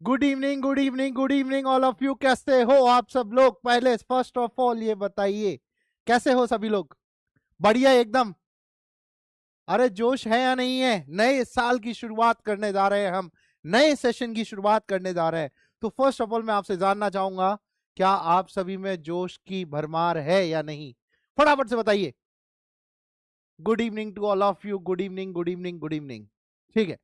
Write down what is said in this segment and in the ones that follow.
Good evening, good evening, good evening all of you. कैसे हो आप सब लोग? पहले फर्स्ट ऑफ ऑल ये बताइए कैसे हो सभी लोग? बढ़िया एकदम। अरे जोश है या नहीं है? नए साल की शुरुआत करने जा रहे हैं हम, नए सेशन की शुरुआत करने जा रहे हैं। तो फर्स्ट ऑफ ऑल मैं आपसे जानना चाहूंगा, क्या आप सभी में जोश की भरमार है या नहीं? फटाफट से बताइए। Good evening to all of you. Good evening, good evening, good evening. ठीक है,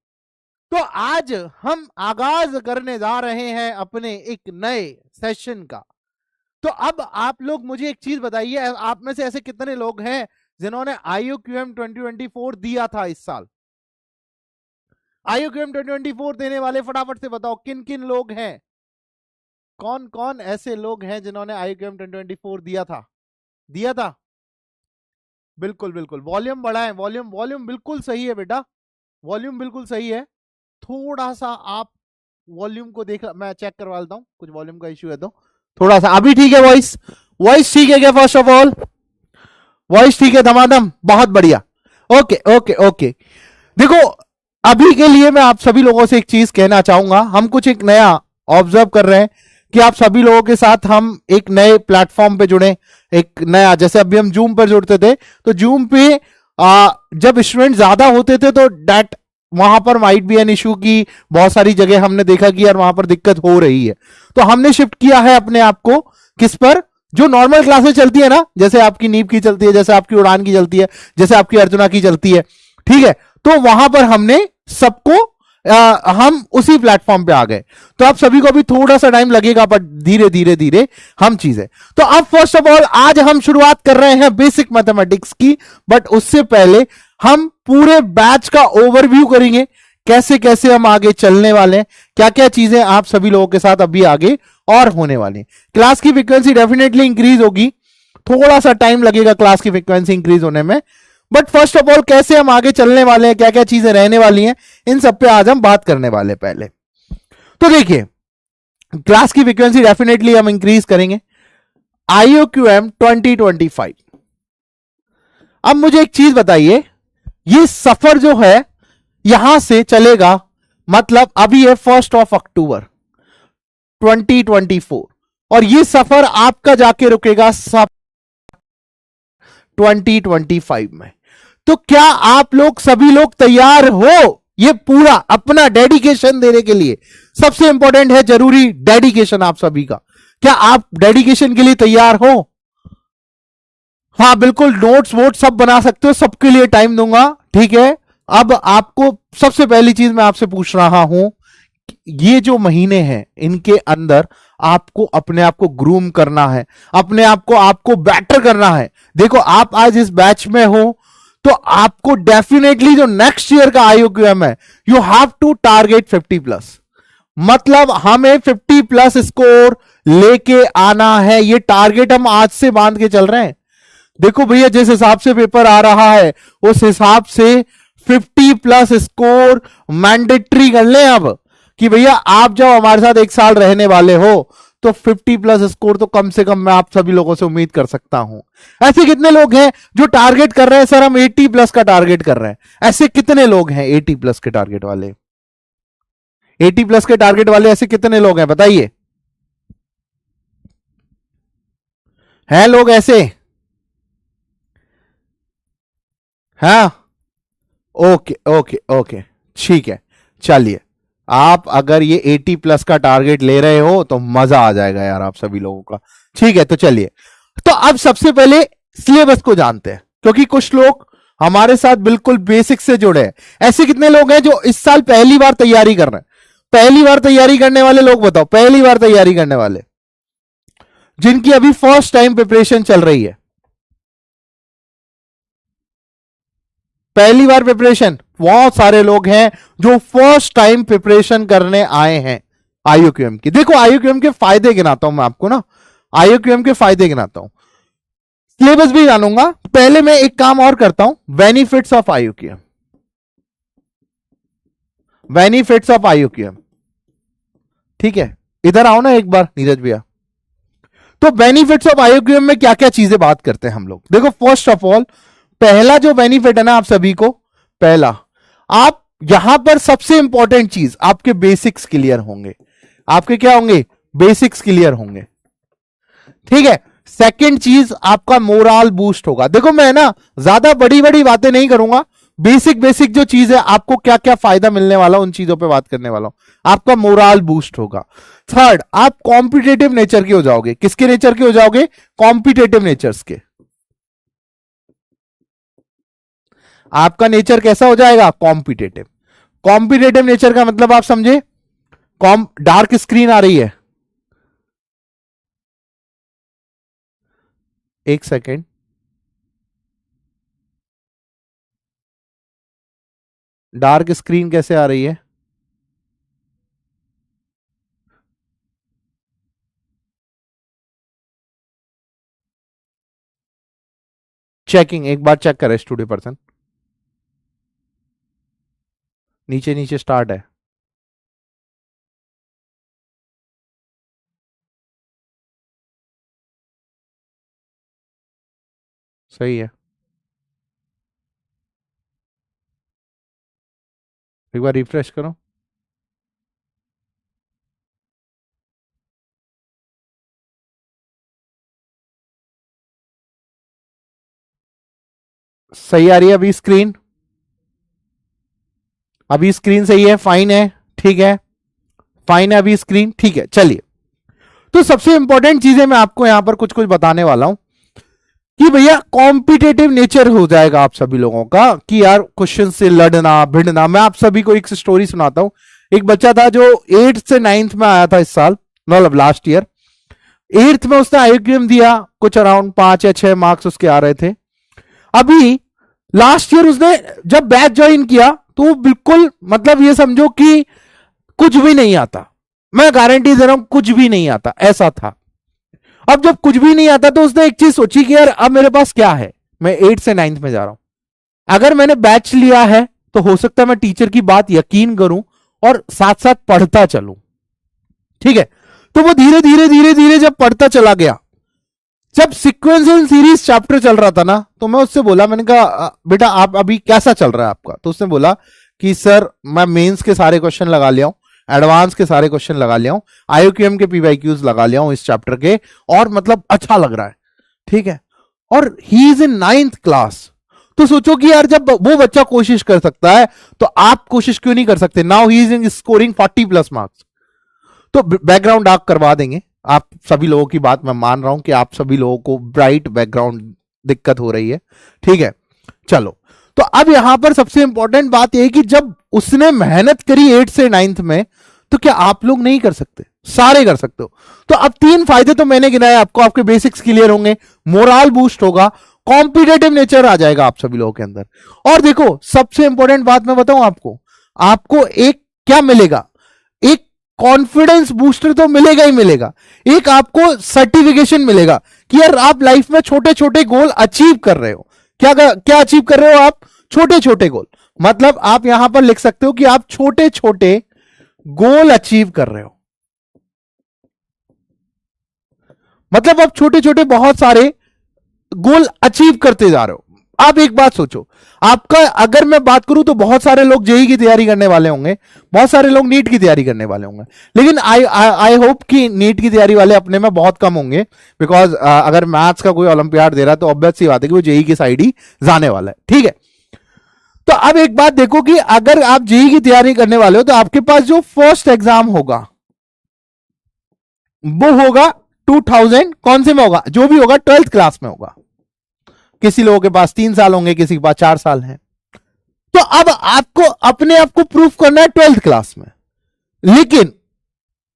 तो आज हम आगाज करने जा रहे हैं अपने एक नए सेशन का। तो अब आप लोग मुझे एक चीज बताइए, आप में से ऐसे कितने लोग हैं जिन्होंने IUQM 2024 दिया था इस साल? IUQM 2024 देने वाले फटाफट से बताओ किन किन लोग हैं? कौन कौन ऐसे लोग हैं जिन्होंने IUQM 2024 दिया था? दिया था? बिल्कुल बिल्कुल, वॉल्यूम बढ़ाएं। वॉल्यूम वॉल्यूम बिल्कुल सही है बेटा, वॉल्यूम बिल्कुल सही है। थोड़ा सा आप वॉल्यूम को देख, मैं चेक करवा लेता हूं, कुछ वॉल्यूम का इश्यू है तो थोड़ा सा। अभी ठीक है? वॉइस वॉइस ठीक है क्या? फर्स्ट ऑफ ऑल वॉइस ठीक है? धमाधम, बहुत बढ़िया। Okay okay okay. देखो, अभी के लिए मैं आप सभी लोगों से एक चीज कहना चाहूंगा। हम कुछ एक नया ऑब्जर्व कर रहे हैं कि आप सभी लोगों के साथ हम एक नए प्लेटफॉर्म पे जुड़े। एक नया, जैसे अभी हम जूम पर जुड़ते थे तो जूम पे जब स्टूडेंट ज्यादा होते थे तो डेट वहां पर माइट बी एन इशू की बहुत सारी जगह हमने देखा कि यार वहां पर दिक्कत हो रही है। तो हमने शिफ्ट किया है अपने आप को किस पर? जो नॉर्मल क्लासेस चलती है ना, जैसे आपकी नींव की चलती है, जैसे आपकी उड़ान की चलती है, जैसे आपकी अर्जुना की चलती है, ठीक है, तो वहां पर हमने सबको हम उसी प्लेटफॉर्म पे आ गए। तो आप सभी को भी थोड़ा सा टाइम लगेगा, बट धीरे धीरे धीरे हम चीजें। तो अब फर्स्ट ऑफ ऑल आज हम शुरुआत कर रहे हैं बेसिक मैथमेटिक्स की, बट उससे पहले हम पूरे बैच का ओवरव्यू करेंगे, कैसे कैसे हम आगे चलने वाले हैं, क्या क्या चीजें आप सभी लोगों के साथ अभी आगे और होने वाली हैं। क्लास की फ्रीक्वेंसी डेफिनेटली इंक्रीज होगी, थोड़ा सा टाइम लगेगा क्लास की फ्रीक्वेंसी इंक्रीज होने में, बट फर्स्ट ऑफ ऑल कैसे हम आगे चलने वाले हैं, क्या क्या चीजें रहने वाली हैं, इन सब पे आज हम बात करने वाले। पहले तो देखिए, क्लास की फ्रीक्वेंसी डेफिनेटली हम इंक्रीज करेंगे। IUQM 2025। अब मुझे एक चीज बताइए, ये सफर जो है यहां से चलेगा, मतलब अभी है 1 अक्टूबर 2024, और ये सफर आपका जाके रुकेगा सब 2025 में। तो क्या आप लोग सभी लोग तैयार हो ये पूरा अपना डेडिकेशन देने के लिए? सबसे इंपॉर्टेंट है, जरूरी डेडिकेशन आप सभी का। क्या आप डेडिकेशन के लिए तैयार हो? हाँ बिल्कुल, नोट्स वोट सब बना सकते हो, सबके लिए टाइम दूंगा, ठीक है। अब आपको सबसे पहली चीज मैं आपसे पूछ रहा हूं, ये जो महीने हैं इनके अंदर आपको अपने आप को ग्रूम करना है, अपने आप को आपको बेटर करना है। देखो, आप आज इस बैच में हो तो आपको डेफिनेटली जो नेक्स्ट ईयर का IUQM है, यू हैव टू टारगेट 50+। मतलब हमें 50+ स्कोर लेके आना है, ये टारगेट हम आज से बांध के चल रहे हैं। देखो भैया, जिस हिसाब से पेपर आ रहा है उस हिसाब से 50+ स्कोर मैंडेटरी कर लें अब, कि भैया आप जब हमारे साथ एक साल रहने वाले हो तो 50+ स्कोर तो कम से कम मैं आप सभी लोगों से उम्मीद कर सकता हूं। ऐसे कितने लोग हैं जो टारगेट कर रहे हैं, सर हम 80+ का टारगेट कर रहे हैं? ऐसे कितने लोग हैं 80+ के टारगेट वाले? 80+ के टारगेट वाले ऐसे कितने लोग हैं बताइए? हैं लोग ऐसे? हाँ, ओके ओके ओके, ठीक है। चलिए, आप अगर ये 80+ का टारगेट ले रहे हो तो मजा आ जाएगा यार आप सभी लोगों का। ठीक है, तो चलिए, तो अब सबसे पहले सिलेबस को जानते हैं, क्योंकि कुछ लोग हमारे साथ बिल्कुल बेसिक से जुड़े हैं। ऐसे कितने लोग हैं जो इस साल पहली बार तैयारी कर रहे हैं? पहली बार तैयारी करने वाले लोग बताओ, पहली बार तैयारी करने वाले जिनकी अभी फर्स्ट टाइम प्रिपरेशन चल रही है। पहली बार प्रिपरेशन, बहुत सारे लोग हैं जो फर्स्ट टाइम प्रिपरेशन करने आए हैं IUQM की। देखो, IUQM के फायदे गिनाता हूं मैं आपको ना, IUQM के फायदे गिनाता हूं, सिलेबस भी जानूंगा। पहले मैं एक काम और करता हूं, benefits of IUQM। Benefits of IUQM, ठीक है, इधर आओ ना एक बार नीरज भैया। तो बेनिफिट्स ऑफ IUQM में क्या क्या चीजें बात करते हैं हम लोग? देखो, फर्स्ट ऑफ ऑल पहला जो बेनिफिट है ना आप सभी को, पहला, आप यहां पर सबसे इंपॉर्टेंट चीज, आपके बेसिक्स क्लियर होंगे। आपके क्या होंगे, बेसिक्स क्लियर होंगे। ठीक है, सेकंड चीज आपका मोरल बूस्ट होगा। देखो मैं ना ज्यादा बड़ी बड़ी बातें नहीं करूंगा, बेसिक बेसिक जो चीज है, आपको क्या क्या फायदा मिलने वाला उन चीजों पे बात करने वाला हूं। आपका मोरल बूस्ट होगा। थर्ड, आप कॉम्पिटेटिव नेचर के हो जाओगे। किसके नेचर के हो जाओगे, कॉम्पिटेटिव नेचर्स के। आपका नेचर कैसा हो जाएगा, कॉम्पिटेटिव। कॉम्पिटेटिव नेचर का मतलब आप समझे, डार्क स्क्रीन आ रही है, एक सेकेंड, डार्क स्क्रीन कैसे आ रही है, चेकिंग, एक बार चेक करें स्टूडियो पर्सन, नीचे नीचे स्टार्ट है। सही है, एक बार रिफ्रेश करो। सही आ रही है अभी स्क्रीन, अभी स्क्रीन सही है, फाइन है, ठीक है, फाइन है अभी स्क्रीन, ठीक है। चलिए, तो सबसे इंपॉर्टेंट चीजें मैं आपको यहां पर कुछ कुछ बताने वाला हूं कि भैया कॉम्पिटेटिव नेचर हो जाएगा आप सभी लोगों का, कि यार क्वेश्चन से लड़ना भिड़ना। मैं आप सभी को एक स्टोरी सुनाता हूं। एक बच्चा था जो 8th से 9th में आया था इस साल, मतलब लास्ट ईयर। 8th में उसने आईक्यूएम दिया, कुछ अराउंड 5 या 6 मार्क्स उसके आ रहे थे। अभी लास्ट ईयर उसने जब बैच ज्वाइन किया तो बिल्कुल मतलब ये समझो कि कुछ भी नहीं आता। मैं गारंटी दे रहा हूं कुछ भी नहीं आता, ऐसा था। अब जब कुछ भी नहीं आता तो उसने एक चीज सोची कि यार अब मेरे पास क्या है, मैं 8 से 9th में जा रहा हूं, अगर मैंने बैच लिया है तो हो सकता है मैं टीचर की बात यकीन करूं और साथ साथ पढ़ता चलूं। ठीक है, तो वो धीरे धीरे धीरे धीरे जब पढ़ता चला गया, जब सीक्वेंशियल सीरीज चैप्टर चल रहा था ना, तो मैं उससे बोला, मैंने कहा बेटा आप अभी कैसा चल रहा है आपका, तो उसने बोला कि सर मैं मेंस के सारे क्वेश्चन लगा लिया हूं, एडवांस के सारे क्वेश्चन लगा लिया हूं, आईक्यूएम के पीवाईक्यूज लगा लिया हूं इस चैप्टर के, और मतलब अच्छा लग रहा है। ठीक है, और he is in 9th class. तो सोचो कि यार जब वो बच्चा कोशिश कर सकता है तो आप कोशिश क्यों नहीं कर सकते। Now he is in scoring 40+ marks. तो बैकग्राउंड डार्क करवा देंगे, आप सभी लोगों की बात मैं मान रहा हूं कि आप सभी लोगों को ब्राइट बैकग्राउंड दिक्कत हो रही है। ठीक है, चलो, तो अब यहां पर सबसे इंपॉर्टेंट बात यह है कि जब उसने मेहनत करी 8 से 9th में, तो क्या आप लोग नहीं कर सकते, सारे कर सकते हो। तो अब 3 फायदे तो मैंने गिनाए आपको, आपके बेसिक्स क्लियर होंगे, मोरल बूस्ट होगा, कॉम्पिटेटिव नेचर आ जाएगा आप सभी लोगों के अंदर। और देखो सबसे इंपॉर्टेंट बात मैं बताऊं आपको, आपको एक क्या मिलेगा, एक कॉन्फिडेंस बूस्टर तो मिलेगा ही मिलेगा, एक आपको सर्टिफिकेशन मिलेगा कि यार आप लाइफ में छोटे छोटे गोल अचीव कर रहे हो। क्या क्या अचीव कर रहे हो आप, छोटे छोटे गोल। मतलब आप यहां पर लिख सकते हो कि आप छोटे छोटे गोल अचीव कर रहे हो, मतलब आप छोटे छोटे बहुत सारे गोल अचीव करते जा रहे हो। आप एक बात सोचो, आपका अगर मैं बात करूं तो बहुत सारे लोग जेई की तैयारी करने वाले होंगे, बहुत सारे लोग नीट की तैयारी करने वाले होंगे, लेकिन आई होप कि नीट की तैयारी वाले अपने में बहुत कम होंगे, बिकॉज अगर मैथ्स का कोई ओलंपियाड दे रहा है तो ऑब्वियस सी बात है कि वो जेई की साइड ही जाने वाला है। ठीक है, तो अब एक बात देखो कि अगर आप जेई की तैयारी करने वाले हो तो आपके पास जो फर्स्ट एग्जाम होगा वो होगा 2000 कौन से में होगा, जो भी होगा 12th क्लास में होगा। किसी लोगों के पास 3 साल होंगे, किसी के पास 4 साल हैं। तो अब आपको अपने आप को प्रूफ करना है 12th क्लास में। लेकिन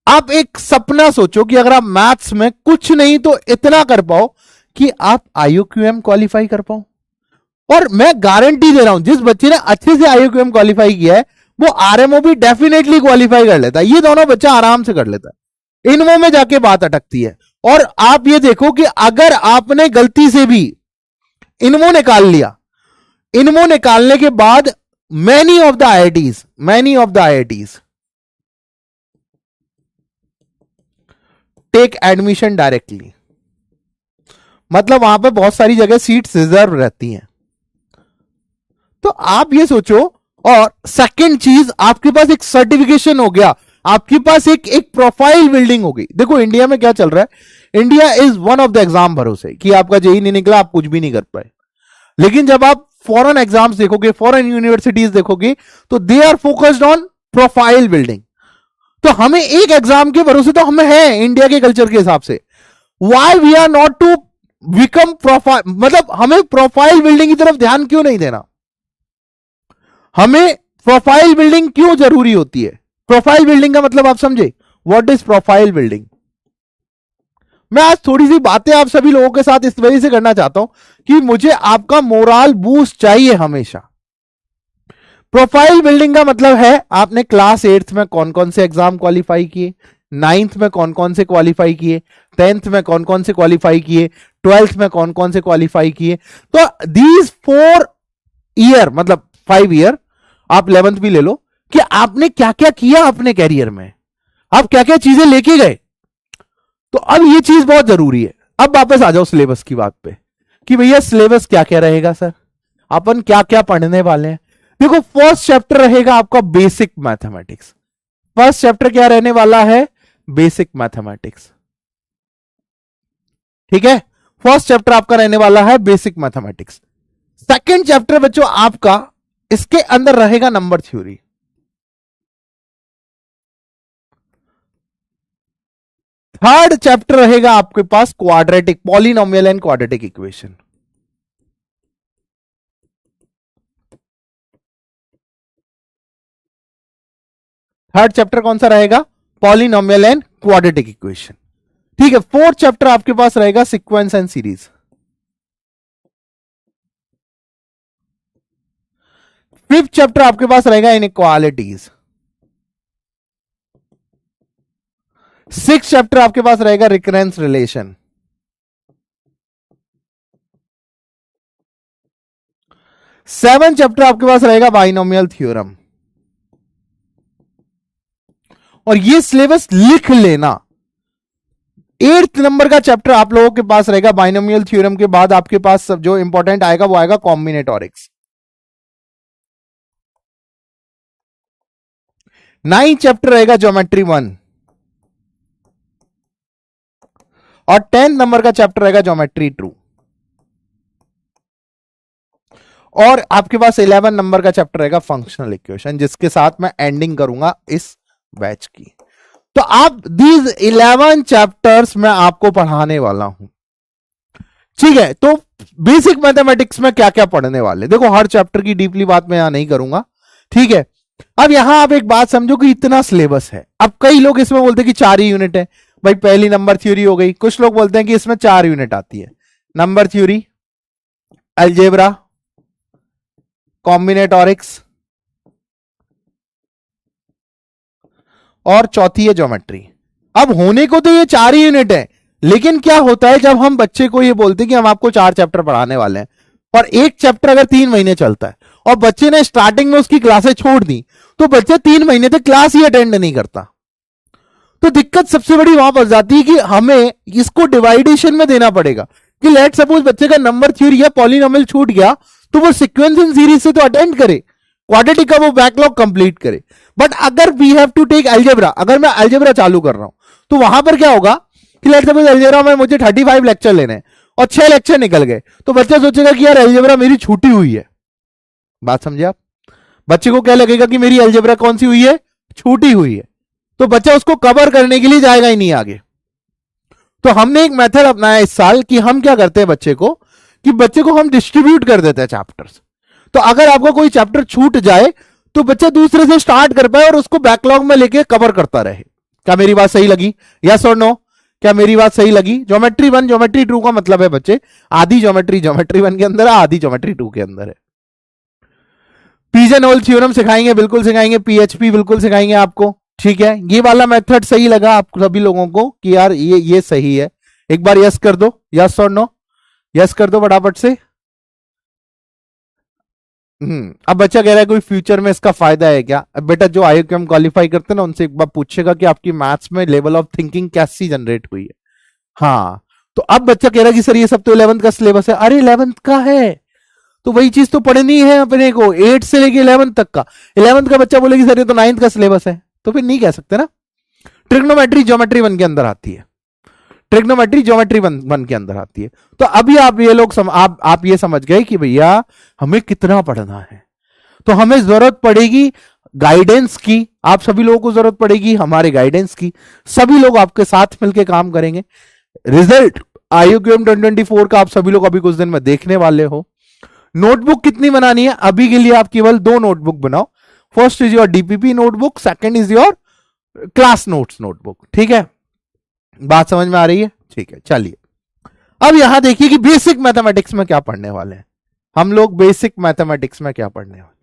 आप एक सपना सोचो कि अगर आप मैथ्स में कुछ नहीं तो इतना कर पाओ कि आप आईक्यूएम क्वालिफाई कर पाओ। और मैं गारंटी दे रहा हूं जिस बच्चे ने अच्छे से आईक्यूएम क्वालिफाई किया है वो आरएमओ भी डेफिनेटली क्वालिफाई कर लेता है। ये दोनों बच्चा आराम से कर लेता है, इनमो में जाके बात अटकती है। और आप ये देखो कि अगर आपने गलती से भी इनमो निकाल लिया, इनमो निकालने के बाद many of the IITs take admission directly, मतलब वहां पर बहुत सारी जगह सीट्स रिजर्व रहती हैं। तो आप ये सोचो, और सेकंड चीज आपके पास एक सर्टिफिकेशन हो गया, आपके पास एक एक प्रोफाइल बिल्डिंग हो गई। देखो इंडिया में क्या चल रहा है, India is one of the exam भरोसे कि आपका जेई नहीं निकला, आप कुछ भी नहीं कर पाए। लेकिन जब आप फॉरेन एग्जाम्स देखोगे, फॉरेन यूनिवर्सिटीज देखोगे, तो they are focused on profile building. तो हमें एक एग्जाम के भरोसे तो हमें है इंडिया के कल्चर के हिसाब से, why we are not to become profile, मतलब हमें प्रोफाइल बिल्डिंग की तरफ ध्यान क्यों नहीं देना? हमें प्रोफाइल बिल्डिंग क्यों जरूरी होती है? प्रोफाइल बिल्डिंग का मतलब आप समझे, व्हाट इज प्रोफाइल बिल्डिंग? मैं आज थोड़ी सी बातें आप सभी लोगों के साथ इस वजह से करना चाहता हूं कि मुझे आपका मोरल बूस्ट चाहिए हमेशा। प्रोफाइल बिल्डिंग का मतलब है आपने क्लास 8th में कौन कौन से एग्जाम क्वालिफाई किए, 9th में कौन कौन से क्वालिफाई किए, 10th में कौन कौन से क्वालिफाई किए, 12th में कौन कौन से क्वालिफाई किए। तो दीज 4 ईयर मतलब 5 ईयर, आप 11th भी ले लो, कि आपने क्या क्या किया अपने कैरियर में, आप क्या क्या चीजें लेके गए। तो अब ये चीज बहुत जरूरी है। अब वापस आ जाओ सिलेबस की बात पे कि भैया सिलेबस क्या क्या रहेगा सर, अपन क्या क्या पढ़ने वाले हैं। देखो फर्स्ट चैप्टर रहेगा आपका बेसिक मैथमेटिक्स। फर्स्ट चैप्टर क्या रहने वाला है? Basic mathematics. ठीक है, फर्स्ट चैप्टर आपका रहने वाला है बेसिक मैथमेटिक्स। सेकंड चैप्टर बच्चों आपका, इसके अंदर रहेगा नंबर थ्योरी। थर्ड चैप्टर रहेगा आपके पास quadratic, polynomial and quadratic equation. Third chapter कौन सा रहेगा? Polynomial and quadratic equation. ठीक है, फोर्थ चैप्टर आपके पास रहेगा sequence and series. Fifth chapter आपके पास रहेगा इनइक्वालिटीज। सिक्स्थ चैप्टर आपके पास रहेगा रिकरेंस रिलेशन। सेवन चैप्टर आपके पास रहेगा बाइनोमियल थ्योरम। और ये सिलेबस लिख लेना। 8th नंबर का चैप्टर आप लोगों के पास रहेगा बाइनोमियल थ्योरम के बाद आपके पास सब जो इंपॉर्टेंट आएगा वो आएगा कॉम्बिनेटोरिक्स। 9th चैप्टर रहेगा ज्योमेट्री 1 और 10th नंबर का चैप्टर रहेगा ज्योमेट्री 2 और आपके पास 11 नंबर का चैप्टर रहेगा फंक्शनल इक्वेशन, जिसके साथ मैं एंडिंग करूंगा इस बैच की। तो आप दीज 11 चैप्टर्स मैं आपको पढ़ाने वाला हूं। ठीक है, तो बेसिक मैथमेटिक्स में क्या क्या पढ़ने वाले, देखो हर चैप्टर की डीपली बात मैं यहां नहीं करूंगा। ठीक है, अब यहां आप एक बात समझो कि इतना सिलेबस है। अब कई लोग इसमें बोलते हैं कि 4 ही यूनिट है, भाई पहली नंबर थ्योरी हो गई। कुछ लोग बोलते हैं कि इसमें 4 यूनिट आती है, नंबर थ्योरी, अलजेब्रा, कॉम्बिनेटोरिक्स और चौथी है ज्योमेट्री। अब होने को तो ये 4 ही यूनिट है, लेकिन क्या होता है जब हम बच्चे को ये बोलते हैं कि हम आपको 4 चैप्टर पढ़ाने वाले हैं और एक चैप्टर अगर 3 महीने चलता है और बच्चे ने स्टार्टिंग में उसकी क्लासेस छोड़ दी, तो बच्चा 3 महीने तक क्लास ही अटेंड नहीं करता। तो दिक्कत सबसे बड़ी वहां पर जाती है कि हमें इसको डिवाइडेशन में देना पड़ेगा कि लेट सपोज बच्चे का नंबर थ्योरी या पॉलिनोमियल छूट गया, तो वो सीक्वेंस एंड सीरीज से तो अटेंड करे, क्वाड्रेटिक का वो बैकलॉग कंप्लीट करे। बट अगर we have to take algebra, अगर मैं अलजेब्रा चालू कर रहा हूं, तो वहां पर क्या होगा कि लेट सपोज अलजेब्रा में मुझे 35 लेक्चर लेने हैं और 6 लेक्चर निकल गए, तो बच्चा सोचेगा कि यार अलजेब्रा मेरी छूटी हुई है। बात समझे आप? बच्चे को क्या लगेगा कि मेरी अलजेब्रा कौन सी हुई है? छूटी हुई है। तो बच्चा उसको कवर करने के लिए जाएगा ही नहीं आगे। तो हमने एक मेथड अपनाया इस साल कि हम क्या करते हैं बच्चे को हम डिस्ट्रीब्यूट कर देते हैं चैप्टर्स। तो अगर आपका कोई चैप्टर छूट जाए तो बच्चा दूसरे से स्टार्ट कर पाए और उसको बैकलॉग में लेके कवर करता रहे। क्या मेरी बात सही लगी? यस और नो? क्या मेरी बात सही लगी? ज्योमेट्री 1 ज्योमेट्री 2 का मतलब है बच्चे आधी ज्योमेट्री 1 के अंदर है, आधी ज्योमेट्री 2 के अंदर है। पीजन होल थ्योरम सिखाएंगे, बिल्कुल सिखाएंगे। पीएचपी बिल्कुल सिखाएंगे आपको। ठीक है, ये वाला मेथड सही लगा आप सभी लोगों को कि यार ये सही है? एक बार यस कर दो, यस और नो, यस कर दो फटाफट से। अब बच्चा कह रहा है कोई फ्यूचर में इसका फायदा है क्या? अब बेटा जो IIQM क्वालिफाई करते हैं ना, उनसे एक बार पूछेगा कि आपकी मैथ्स में लेवल ऑफ थिंकिंग कैसी जनरेट हुई है। हाँ, तो अब बच्चा कह रहा है कि सर ये सब तो 11th का सिलेबस है। अरे 11th का है तो वही चीज तो पढ़नी है अपने को, 8 से लेके 11th तक का। 11th का बच्चा बोले कि सर ये तो 9th का सिलेबस है, तो फिर नहीं कह सकते ना। ट्रिग्नोमेट्री ज्योमेट्री 1 के अंदर आती है, ट्रिग्नोमेट्री ज्योमेट्री 1 के अंदर आती है। तो अभी आप ये लोग आप ये समझ गए कि भैया हमें कितना पढ़ना है। तो हमें जरूरत पड़ेगी गाइडेंस की, आप सभी लोगों को जरूरत पड़ेगी हमारे गाइडेंस की, सभी लोग आपके साथ मिलकर काम करेंगे। रिजल्ट IUQM 2024 का आप सभी लोग अभी कुछ दिन में देखने वाले हो। नोटबुक कितनी बनानी है? अभी के लिए आप केवल 2 नोटबुक बनाओ। First is your DPP notebook, second is your class notes notebook. ठीक है, बात समझ में आ रही है? ठीक है, चलिए अब यहां देखिए कि बेसिक मैथमेटिक्स में क्या पढ़ने वाले हैं हम लोग। बेसिक मैथमेटिक्स में क्या पढ़ने वाले?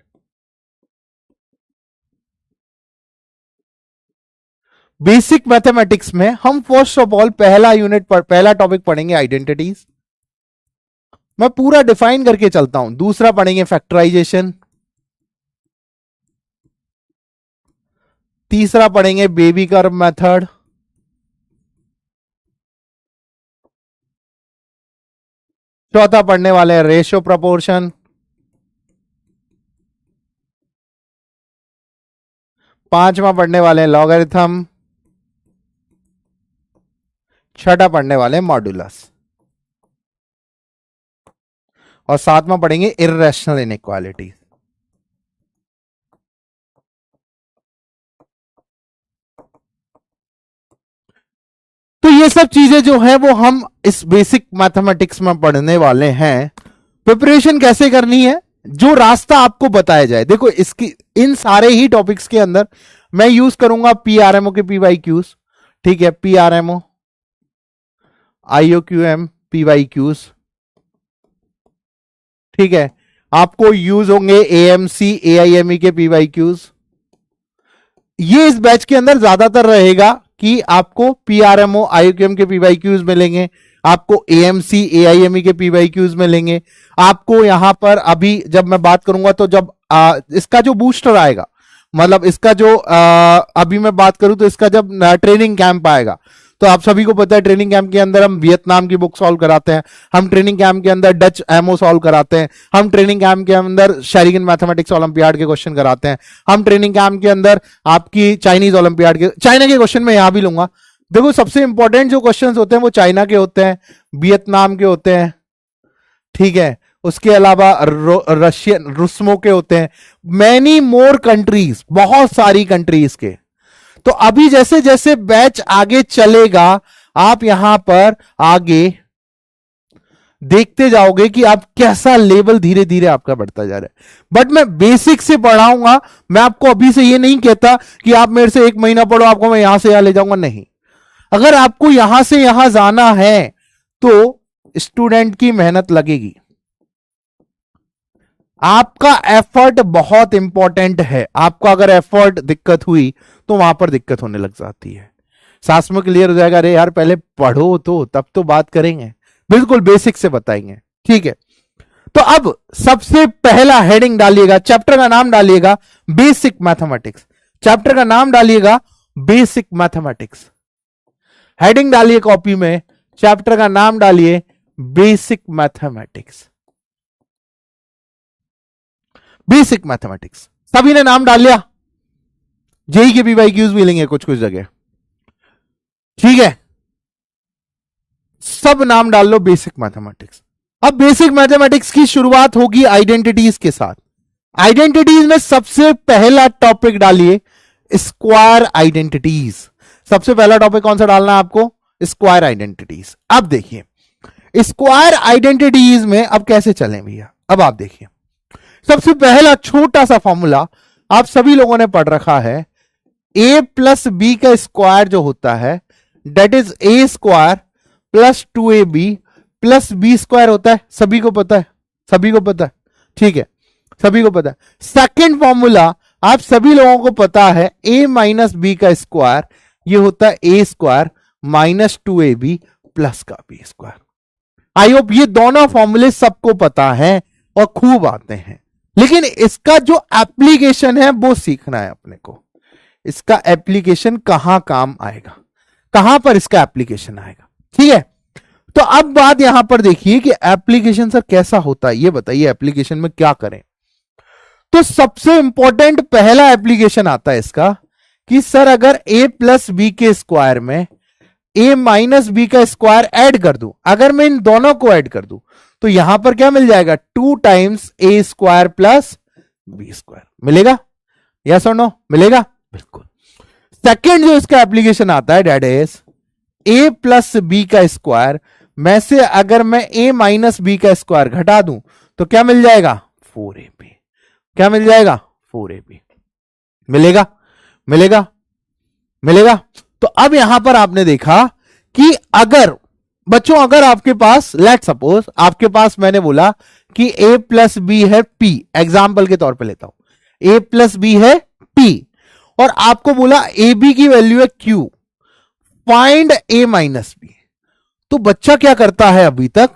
बेसिक मैथमेटिक्स में हम फर्स्ट ऑफ ऑल पहला टॉपिक पढ़ेंगे आइडेंटिटीज। मैं पूरा डिफाइन करके चलता हूं। दूसरा पढ़ेंगे फैक्टराइजेशन, तीसरा पढ़ेंगे बेबी कर्व मेथड, चौथा पढ़ने वाले हैं रेशियो प्रपोर्शन, पांचवा पढ़ने वाले हैं लॉगरिथम, छठा पढ़ने वाले हैं मॉड्यूलस, और सातवां पढ़ेंगे इर्रेशनल इनइक्वालिटी। तो ये सब चीजें जो है वो हम इस बेसिक मैथमेटिक्स में पढ़ने वाले हैं। प्रिपरेशन कैसे करनी है, जो रास्ता आपको बताया जाए। देखो इसकी इन सारे ही टॉपिक्स के अंदर मैं यूज करूंगा PRMO के PYQs। ठीक है, PRMO IUQM PYQs। ठीक है, आपको यूज होंगे AMC AIME के PYQs। ये इस बैच के अंदर ज्यादातर रहेगा कि आपको PRMO IUQM के PYQs मिलेंगे, आपको AMC AIME के PYQs मिलेंगे। आपको यहां पर अभी जब मैं बात करूंगा तो जब इसका जो बूस्टर आएगा, मतलब इसका जो अभी मैं बात करूं तो इसका जब ट्रेनिंग कैंप आएगा, तो आप सभी को पता है ट्रेनिंग कैंप के अंदर हम वियतनाम की बुक सॉल्व कराते हैं, हम ट्रेनिंग कैंप के अंदर डच एमओ सॉल्व कराते हैं, हम ट्रेनिंग कैंप के अंदर शेरिगन मैथमेटिक्स ओलंपियाड के क्वेश्चन कराते हैं, हम ट्रेनिंग कैंप के अंदर आपकी चाइनीज ओलंपियाड के चाइना के क्वेश्चन में यहां भी लूंगा। देखो सबसे इंपॉर्टेंट जो क्वेश्चन होते हैं वो चाइना के होते हैं, वियतनाम के होते हैं, ठीक है, उसके अलावा रशियन रुस्मो के होते हैं, मैनी मोर कंट्रीज, बहुत सारी कंट्रीज के। तो अभी जैसे जैसे बैच आगे चलेगा आप यहां पर आगे देखते जाओगे कि आप कैसा लेवल धीरे धीरे आपका बढ़ता जा रहा है। बट मैं बेसिक से पढ़ाऊंगा, मैं आपको अभी से ये नहीं कहता कि आप मेरे से 1 महीना पढ़ो आपको मैं यहां से यहां ले जाऊंगा, नहीं। अगर आपको यहां से यहां जाना है तो स्टूडेंट की मेहनत लगेगी, आपका एफर्ट बहुत इंपॉर्टेंट है। आपका अगर एफर्ट दिक्कत हुई तो वहां पर दिक्कत होने लग जाती है। सांस में क्लियर हो जाएगा, अरे यार पहले पढ़ो तो तब तो बात करेंगे, बिल्कुल बेसिक से बताएंगे। ठीक है, तो अब सबसे पहला हेडिंग डालिएगा, चैप्टर का नाम डालिएगा बेसिक मैथमेटिक्स, चैप्टर का नाम डालिएगा बेसिक मैथमेटिक्स। हेडिंग डालिए कॉपी में, चैप्टर का नाम डालिए बेसिक मैथमेटिक्स, बेसिक मैथमेटिक्स। सभी ने नाम डाल लिया? जेई के PYQs भी लेंगे कुछ कुछ जगह, ठीक है, सब नाम डाल लो बेसिक मैथमेटिक्स। अब बेसिक मैथमेटिक्स की शुरुआत होगी आइडेंटिटीज के साथ। आइडेंटिटीज में सबसे पहला टॉपिक डालिए स्क्वायर आइडेंटिटीज। सबसे पहला टॉपिक कौन सा डालना है आपको? Square identities. अब देखिए स्क्वायर आइडेंटिटीज में अब कैसे चलें भैया। अब आप देखिए सबसे पहला छोटा सा फॉर्मूला आप सभी लोगों ने पढ़ रखा है, a प्लस बी का स्क्वायर जो होता है that is a square plus 2ab plus B square होता है। सभी को पता है, सभी को पता है, ठीक है, सभी को पता है। सेकंड फॉर्मूला आप सभी लोगों को पता है, a माइनस बी का स्क्वायर ये होता है a square minus 2ab plus का बी स्क्वायर। आई होप ये दोनों फॉर्मूले सबको पता है और खूब आते हैं, लेकिन इसका जो एप्लीकेशन है वो सीखना है अपने को। इसका एप्लीकेशन कहां काम आएगा, कहां पर इसका एप्लीकेशन आएगा, ठीक है। तो अब बात यहां पर देखिए कि एप्लीकेशन सर कैसा होता है, ये बताइए एप्लीकेशन में क्या करें। तो सबसे इंपॉर्टेंट पहला एप्लीकेशन आता है इसका कि सर अगर a प्लस बी के स्क्वायर में a माइनस बी का स्क्वायर ऐड कर दूं, अगर मैं इन दोनों को ऐड कर दूं तो यहां पर क्या मिल जाएगा, 2 times a square plus B square मिलेगा। यस और नो, मिलेगा? बिल्कुल। सेकेंड जो इसका एप्लीकेशन आता है that is a plus B का स्क्वायर में से अगर मैं a माइनस बी का स्क्वायर घटा दूं तो क्या मिल जाएगा, 4ab। क्या मिल जाएगा, 4ab। मिलेगा? मिलेगा? मिलेगा? तो अब यहां पर आपने देखा कि अगर बच्चों, अगर आपके पास लेट सपोज आपके पास मैंने बोला कि a प्लस बी है p, एग्जाम्पल के तौर पे लेता हूं, a प्लस बी है p, और आपको बोला ए बी की वैल्यू है q, find a minus B. तो बच्चा क्या करता है, अभी तक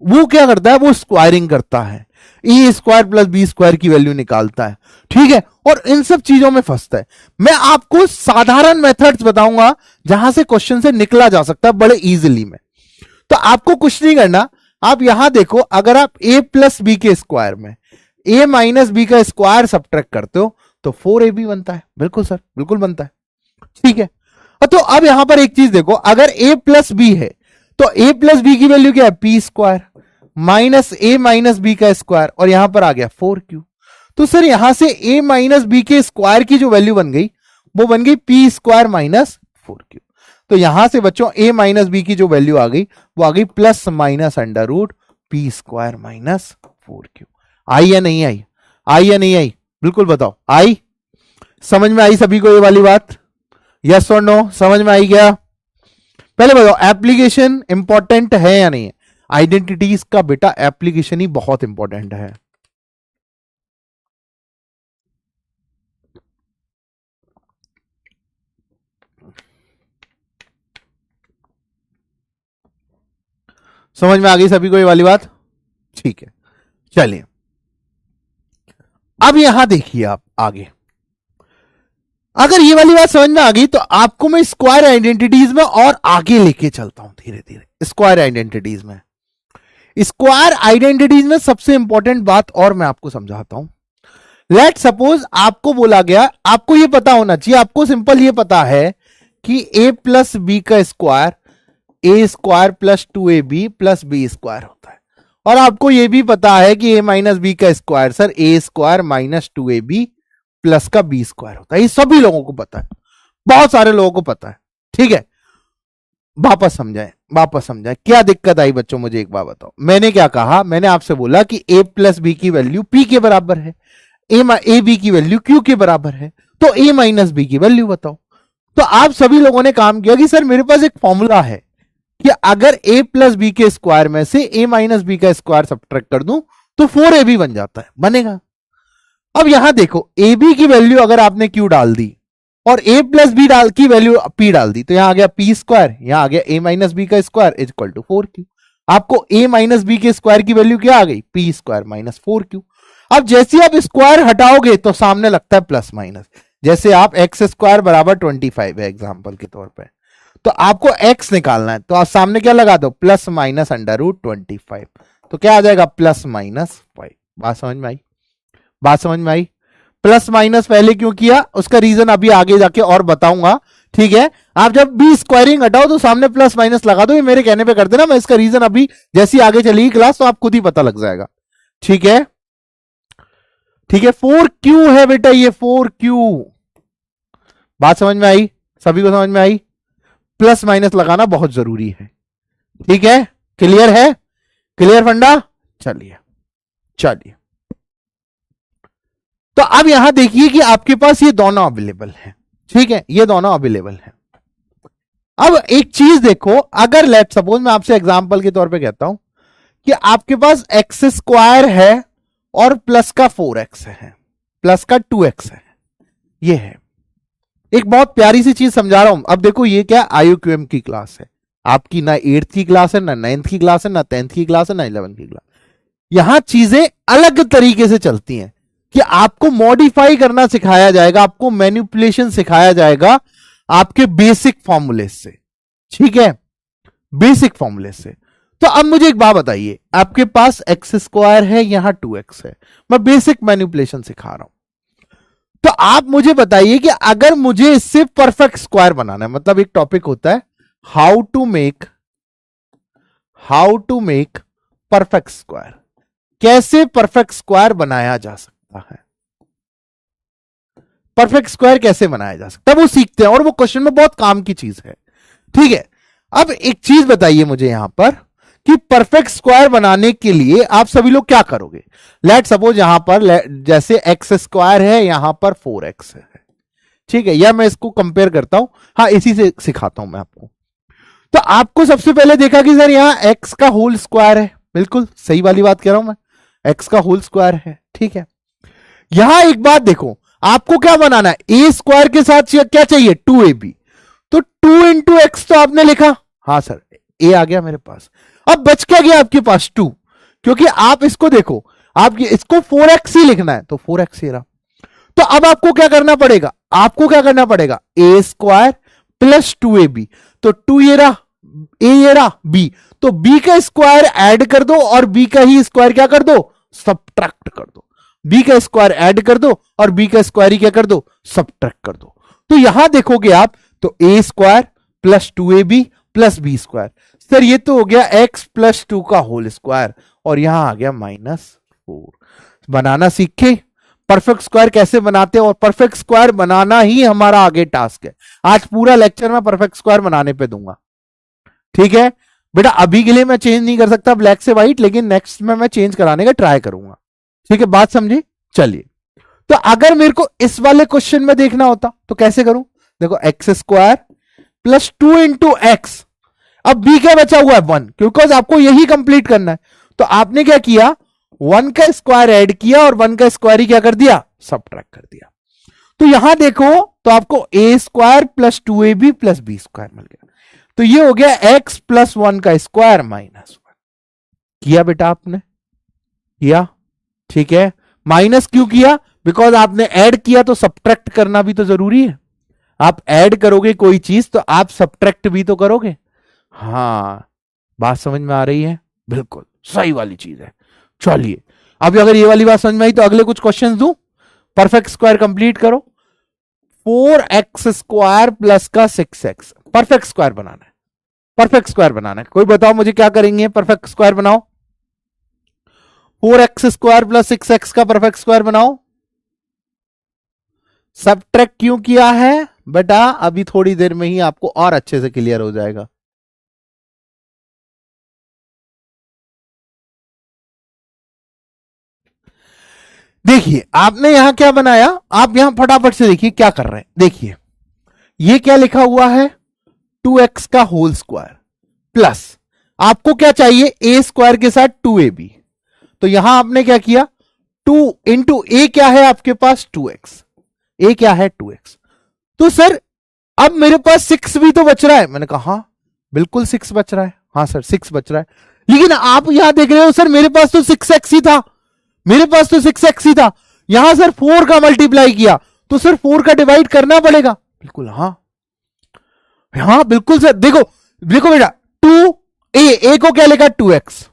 वो क्या करता है, वो स्क्वायरिंग करता है, A square plus B square की वैल्यू निकालता है, ठीक है, और इन सब चीजों में फंसता है। मैं आपको साधारण मेथड्स बताऊंगा जहां से क्वेश्चन से निकला जा सकता है बड़े इजीली में। तो आपको कुछ नहीं करना, आप यहां देखो, अगर आप a प्लस बी के स्क्वायर में a माइनस बी का स्क्वायर सब्ट्रैक्ट करते हो तो 4ab बनता है। बिल्कुल सर, बिल्कुल बनता है, ठीक है। तो अब यहां पर एक चीज देखो, अगर a प्लस बी है तो a प्लस बी की वैल्यू क्या है, p square minus a minus B का स्क्वायर, और यहां पर आ गया 4q। तो सर यहां से a माइनस बी के स्क्वायर की जो वैल्यू बन गई वो बन गई p स्क्वायर माइनस 4q। तो यहां से बच्चों a माइनस बी की जो वैल्यू आ गई वो आ गई plus minus under root p square minus 4q। आई या नहीं आई? आई या नहीं आई? बिल्कुल बताओ, आई? समझ में आई सभी को ये वाली बात? यस और नो, समझ में आई क्या? पहले बताओ, एप्लीकेशन इंपॉर्टेंट है या नहीं है? आइडेंटिटीज का बेटा एप्लीकेशन ही बहुत इंपॉर्टेंट है। समझ में आ गई सभी को ये वाली बात? ठीक है, चलिए अब यहां देखिए आप आगे, अगर ये वाली बात समझ में आ गई तो आपको मैं स्क्वायर आइडेंटिटीज में और आगे लेके चलता हूं धीरे धीरे। स्क्वायर आइडेंटिटीज में, स्क्वायर आइडेंटिटीज में सबसे इंपॉर्टेंट बात और मैं आपको समझाता हूं। लेट सपोज आपको बोला गया, आपको ये पता होना चाहिए, आपको सिंपल ये पता है कि a प्लस बी का square a square plus 2ab plus B square होता है, और आपको ये भी पता है कि a माइनस बी का square sir a square minus 2ab plus का बी स्क्वायर होता है। ये सभी लोगों को पता है, बहुत सारे लोगों को पता है, ठीक है। वापस समझाएं, वापस समझाएं, क्या दिक्कत आई बच्चों, मुझे एक बात बताओ। मैंने क्या कहा, मैंने आपसे बोला कि a प्लस बी की वैल्यू p के बराबर है, ए बी की वैल्यू q के बराबर है, तो a माइनस बी की वैल्यू बताओ। तो आप सभी लोगों ने काम किया कि सर मेरे पास एक फॉर्मूला है कि अगर a प्लस बी के स्क्वायर में से a माइनस बी का स्क्वायर सब्ट्रैक्ट कर दूं तो 4ab बन जाता है, बनेगा। अब यहां देखो, ए बी की वैल्यू अगर आपने q डाल दी और a प्लस बी डाल की वैल्यू p डाल दी तो यहां आ गया p स्क्वायर, यहां आ गया a माइनस बी का square is equal to 4q। आपको a माइनस बी के स्क्वायर की वैल्यू क्या आ गई, p स्क्वायर माइनस 4q। अब जैसे आप स्क्वायर हटाओगे तो सामने लगता है प्लस माइनस, जैसे आप एक्स स्क्वायर बराबर 25 है एग्जांपल के तौर पे, तो आपको x निकालना है तो आप सामने क्या लगा दो, प्लस माइनस अंडर रूट 25, तो क्या आ जाएगा प्लस माइनस 5। बात समझ में आई? बात समझ में आई? प्लस माइनस पहले क्यों किया उसका रीजन अभी आगे जाके और बताऊंगा, ठीक है। आप जब भी स्क्वायरिंग हटाओ तो सामने प्लस माइनस लगा दो, ये मेरे कहने पे कर देना, मैं इसका रीजन अभी जैसी आगे चलेगी क्लास तो आप खुद ही पता लग जाएगा, ठीक है। ठीक है, 4q है बेटा, ये 4q। बात समझ में आई? सभी को समझ में आई? प्लस माइनस लगाना बहुत जरूरी है, ठीक है। क्लियर है? क्लियर फंडा? चलिए चलिए, तो अब यहां देखिए कि आपके पास ये दोनों अवेलेबल है, ठीक है, ये दोनों अवेलेबल है। अब एक चीज देखो, अगर लेट सपोज मैं आपसे एग्जांपल के तौर पे कहता हूं कि आपके पास एक्स स्क्वायर है और प्लस का 4x है, प्लस का 2x है, ये है। एक बहुत प्यारी सी चीज समझा रहा हूं। अब देखो ये क्या IUQM की क्लास है आपकी, ना 8th की क्लास है, ना 9th की क्लास है, ना 10th की क्लास है, ना 11th की क्लास। यहां चीजें अलग तरीके से चलती हैं कि आपको मॉडिफाई करना सिखाया जाएगा, आपको मैनिपुलेशन सिखाया जाएगा आपके बेसिक फॉर्मूले से, ठीक है, बेसिक फॉर्मूले से। तो अब मुझे एक बात बताइए, आपके पास एक्स स्क्वायर है, यहां 2x है, मैं बेसिक मैनिपुलेशन सिखा रहा हूं। तो आप मुझे बताइए कि अगर मुझे इससे परफेक्ट स्क्वायर बनाना है, मतलब एक टॉपिक होता है how to make perfect square, कैसे परफेक्ट स्क्वायर बनाया जा सकता है, परफेक्ट स्क्वायर कैसे बनाया जा सकता है, वो सीखते हैं और वो क्वेश्चन में बहुत काम की चीज है। ठीक है, अब एक चीज बताइए मुझे यहां पर कि परफेक्ट स्क्वायर बनाने के लिए आप सभी लोग क्या करोगे। लेट सपोज यहां पर जैसे एक्स स्क्वायर है, यहां पर 4x है, ठीक है, या मैं इसको कंपेयर करता हूं, हाँ इसी से सिखाता हूं मैं आपको। तो आपको सबसे पहले देखा कि सर यहां x का होल स्क्वायर है, बिल्कुल सही वाली बात कह रहा हूं मैं, x का होल स्क्वायर है, ठीक है। यहां एक बात देखो, आपको क्या बनाना है, ए स्क्वायर के साथ क्या चाहिए 2ab, तो 2 इंटू एक्स तो आपने लिखा, हाँ सर ए आ गया मेरे पास। अब बच क्या गया आपके पास 2, क्योंकि आप इसको देखो, आप इसको 4x ही लिखना है, तो 4x ही रहा। तो अब आपको क्या करना पड़ेगा, आपको क्या करना पड़ेगा, ए स्क्वायर प्लस 2ab, तो 2 ये रहा, ए ये रहा, बी, तो बी का स्क्वायर ऐड कर दो और बी का ही स्क्वायर क्या कर दो, सबट्रैक्ट कर दो। बी का स्क्वायर ऐड कर दो और बी का स्क्वायर ही क्या कर दो, सबट्रैक्ट कर दो। तो यहां देखोगे आप, तो A square plus 2ab plus B square, sir ये तो हो गया x प्लस 2 का होल स्क्वायर, और यहां आ गया -4। बनाना सीखे, परफेक्ट स्क्वायर कैसे बनाते हैं, और परफेक्ट स्क्वायर बनाना ही हमारा आगे टास्क है। आज पूरा लेक्चर मैं परफेक्ट स्क्वायर बनाने पे दूंगा, ठीक है बेटा। अभी के लिए मैं चेंज नहीं कर सकता ब्लैक से व्हाइट, लेकिन नेक्स्ट में मैं चेंज कराने का ट्राई करूंगा, ठीक है, बात समझी। चलिए, तो अगर मेरे को इस वाले क्वेश्चन में देखना होता तो कैसे करूं, देखो x square plus 2 into x, अब बी क्या बचा हुआ है 1, क्योंकि आपको यही कंप्लीट करना है। तो आपने क्या किया, 1 का स्क्वायर ऐड किया और 1 का स्क्वायर ही क्या कर दिया, सबट्रैक्ट कर दिया। तो यहां देखो, तो आपको A square plus 2ab plus B square मिल गया, तो ये हो गया x प्लस 1 का स्क्वायर माइनस 1। किया बेटा आपने, किया, ठीक है। माइनस क्यों किया, बिकॉज आपने ऐड किया तो सबट्रैक्ट करना भी तो जरूरी है। आप ऐड करोगे कोई चीज तो आप सबट्रैक्ट भी तो करोगे। हाँ, बात समझ में आ रही है, बिल्कुल सही वाली चीज है। चलिए, अब अगर ये वाली बात समझ में आई तो अगले कुछ क्वेश्चन दूं, परफेक्ट स्क्वायर कंप्लीट करो। 4x स्क्वायर प्लस का 6x, परफेक्ट स्क्वायर बनाना है, परफेक्ट स्क्वायर बनाना है। कोई बताओ मुझे क्या करेंगे, परफेक्ट स्क्वायर बनाओ, 4x स्क्वायर प्लस 6x का परफेक्ट स्क्वायर बनाओ। सबट्रैक्ट क्यों किया है बेटा, अभी थोड़ी देर में ही आपको और अच्छे से क्लियर हो जाएगा। देखिए आपने यहां क्या बनाया, आप यहां फटाफट से देखिए क्या कर रहे हैं। देखिए ये क्या लिखा हुआ है, 2x का होल स्क्वायर प्लस आपको क्या चाहिए, ए स्क्वायर के साथ 2ab, तो यहां आपने क्या किया, 2 इंटू ए क्या है आपके पास 2x, ए क्या है 2x। तो सर अब मेरे पास 6 भी तो बच रहा है, मैंने कहा हाँ बिल्कुल 6 बच रहा है, हाँ सर 6 बच रहा है, लेकिन आप यहां देख रहे हो सर मेरे पास तो 6x ही था, मेरे पास तो 6x ही था। यहां सर 4 का मल्टीप्लाई किया तो सर 4 का डिवाइड करना पड़ेगा, बिल्कुल हाँ, हाँ बिल्कुल सर। देखो देखो बेटा, 2 ए को क्या लिखा 2x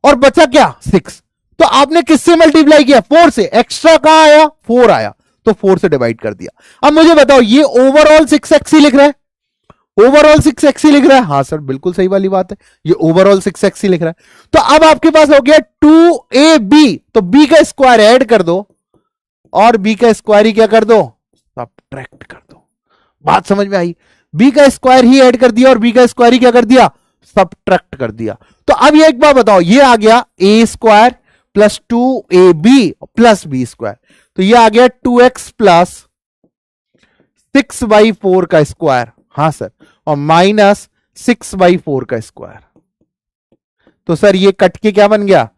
और बचा क्या 6, तो आपने किससे मल्टीप्लाई किया 4 से, एक्स्ट्रा कहां आया 4 आया, तो 4 से डिवाइड कर दिया। अब मुझे बताओ ये ओवरऑल 6x ही लिख रहा है, ओवरऑल 6x ही लिख रहा है, हाँ सर बिल्कुल सही वाली बात है, ये ओवरऑल 6x ही लिख रहा है। तो अब आपके पास हो गया 2ab, तो b का स्क्वायर ऐड कर दो और b का स्क्वायर ही क्या कर दो, सबट्रैक्ट कर दो। बात समझ में आई, b का स्क्वायर ही ऐड कर दिया और b का स्क्वायर ही क्या कर दिया, सबट्रैक्ट कर दिया। तो अब ये एक बार बताओ, ये आ गया a square plus 2ab plus B square, तो ये आ गया 2x प्लस 6/4 का स्क्वायर, हाँ सर, और माइनस 6/4 का स्क्वायर, तो सर ये कट के क्या बन गया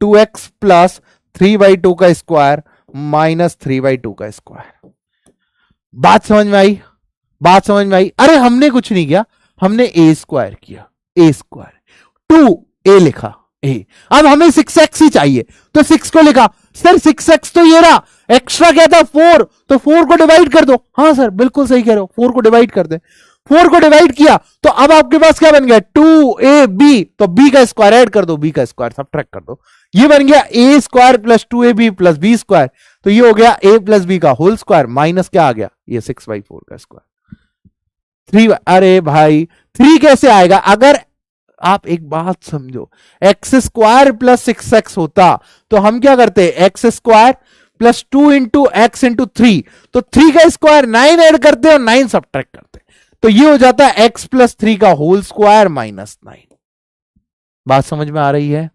2x प्लस 3/2 का स्क्वायर माइनस 3/2 का स्क्वायर। बात समझ में आई, बात समझ में आई। अरे हमने कुछ नहीं किया, हमने ए स्क्वायर किया, ए स्क्वायर 2a लिखा ए, अब हमें 6x ही चाहिए तो 6 को लिखा, सर 6x तो ये रहा, एक्स्ट्रा क्या था 4, तो 4 को डिवाइड कर दो, हाँ सर बिल्कुल सही कह रहे हो, 4 को डिवाइड कर दे, 4 को डिवाइड किया तो अब आपके पास क्या बन गया 2ab, तो b का स्क्वायर ऐड कर दो, b का स्क्वायर सबट्रैक्ट कर दो, ये बन गया a square plus 2ab plus B square. तो ये हो गया a प्लस बी का होल स्क्वायर माइनस क्या आ गया, ये 6/4 का स्क्वायर। 3, अरे भाई 3 कैसे आएगा? अगर आप एक बात समझो, एक्स स्क्वायर प्लस 6x होता तो हम क्या करते, x square plus 2 into x into 3, तो 3 का स्क्वायर 9 ऐड करते और 9 सब्ट्रैक्ट करते, तो ये हो जाता है एक्स प्लस 3 का होल स्क्वायर माइनस 9। बात समझ में आ रही है?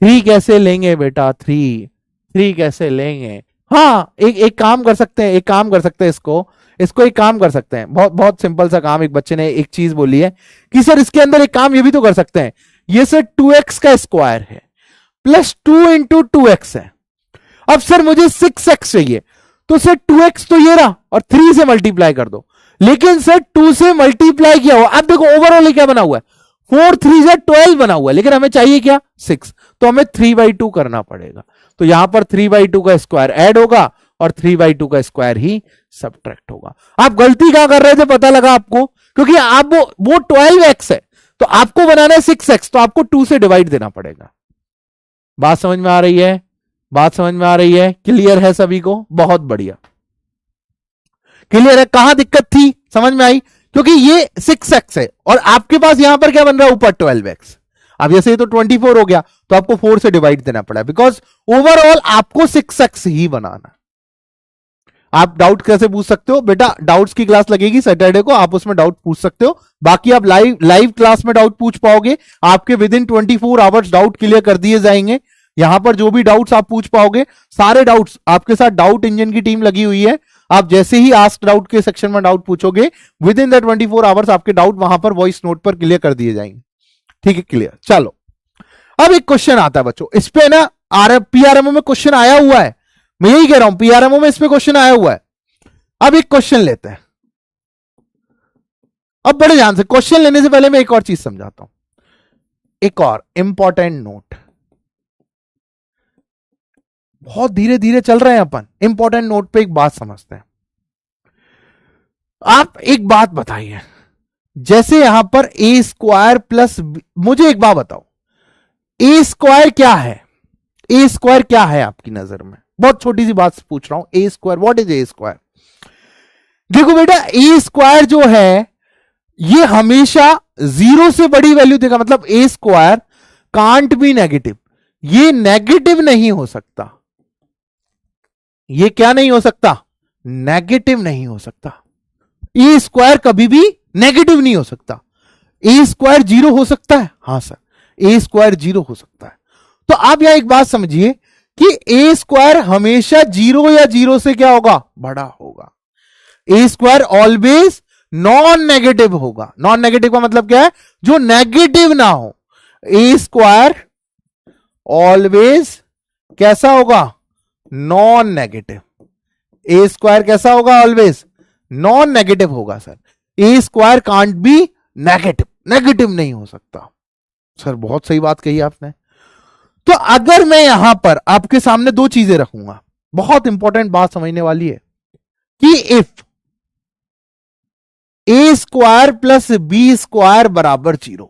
3 कैसे लेंगे बेटा, 3 कैसे लेंगे? हाँ, एक काम कर सकते हैं, एक काम कर सकते हैं, इसको एक काम कर सकते हैं, बहुत बहुत सिंपल सा काम। एक बच्चे ने एक चीज बोली है कि सर इसके अंदर एक काम ये भी तो कर सकते हैं, ये सर 2x का स्क्वायर है प्लस 2 इंटू 2x है। अब सर मुझे 6x चाहिए, तो सर 2x तो ये रहा और 3 से मल्टीप्लाई कर दो, लेकिन सर 2 से मल्टीप्लाई किया हुआ, अब देखो ओवरऑल क्या बना हुआ है, 4 3 से 12 बना हुआ है, लेकिन हमें चाहिए क्या, 6, तो हमें 3/2 करना पड़ेगा। तो यहां पर 3/2 का स्क्वायर ऐड होगा और 3/2 का स्क्वायर ही सब्ट्रैक्ट होगा। आप गलती क्या कर रहे थे पता लगा आपको, क्योंकि आप वो 12x है, तो आपको बनाना है 6x, तो आपको 2 से डिवाइड देना पड़ेगा। बात समझ में आ रही है? बात समझ में आ रही है? क्लियर है सभी को? बहुत बढ़िया, क्लियर है। कहां दिक्कत थी, समझ में आई? क्योंकि ये 6x है और आपके पास यहां पर क्या बन रहा है, ऊपर 12x। अब जैसे ये तो 24 हो गया, तो आपको 4 से डिवाइड देना पड़ा, बिकॉज ओवरऑल आपको 6x ही बनाना। आप डाउट कैसे पूछ सकते हो बेटा, डाउट्स की क्लास लगेगी सैटरडे को, आप उसमें डाउट पूछ सकते हो। बाकी आप लाइव क्लास में डाउट पूछ पाओगे, आपके with in 24 hours doubt clear कर दिए जाएंगे। यहां पर जो भी डाउट्स आप पूछ पाओगे, सारे डाउट्स आपके साथ डाउट इंजन की टीम लगी हुई है। आप जैसे ही आस्क डाउट के सेक्शन में डाउट पूछोगे, विद इन द 24 आवर्स आपके डाउट वहां पर वॉइस नोट पर क्लियर कर दिए जाएंगे। ठीक है, क्लियर। चलो अब एक क्वेश्चन आता है बच्चों, इस पे ना पीआरएमओ में क्वेश्चन आया हुआ है, मैं यही कह रहा हूं, पीआरएमओ में इस पे क्वेश्चन आया हुआ है। अब एक क्वेश्चन लेते हैं, अब बड़े ध्यान से। क्वेश्चन लेने से पहले मैं एक और चीज समझाता हूं, एक और इंपॉर्टेंट नोट। बहुत धीरे धीरे चल रहे हैं अपन, इंपॉर्टेंट नोट पे एक बात समझते हैं। आप एक बात बताइए, जैसे यहां पर ए स्क्वायर प्लस, मुझे एक बात बताओ, ए स्क्वायर क्या है? ए स्क्वायर क्या है आपकी नजर में? बहुत छोटी सी बात पूछ रहा हूं, A square, what is A square? देखो बेटा, ए स्क्वायर जो है ये हमेशा 0 से बड़ी वैल्यू देगा, मतलब ए स्क्वायर कांट बी नेगेटिव, ये नेगेटिव नहीं हो सकता। ये क्या नहीं हो सकता? नेगेटिव नहीं हो सकता। ए स्क्वायर कभी भी नेगेटिव नहीं हो सकता। ए स्क्वायर 0 हो सकता है? हां सर, ए स्क्वायर 0 हो सकता है। तो आप यहां एक बात समझिए कि ए स्क्वायर हमेशा 0 या 0 से क्या होगा, बड़ा होगा। ए स्क्वायर ऑलवेज नॉन नेगेटिव होगा। नॉन नेगेटिव का मतलब क्या है? जो नेगेटिव ना हो। ए स्क्वायर ऑलवेज कैसा होगा? Non negative. ए स्क्वायर कैसा होगा? ऑलवेज नॉन नेगेटिव होगा sir. A square can't be negative, negative नहीं हो सकता। सर बहुत सही बात कही आपने। तो अगर मैं यहां पर आपके सामने दो चीजें रखूंगा, बहुत इंपॉर्टेंट बात समझने वाली है, कि if A square plus B square बराबर 0,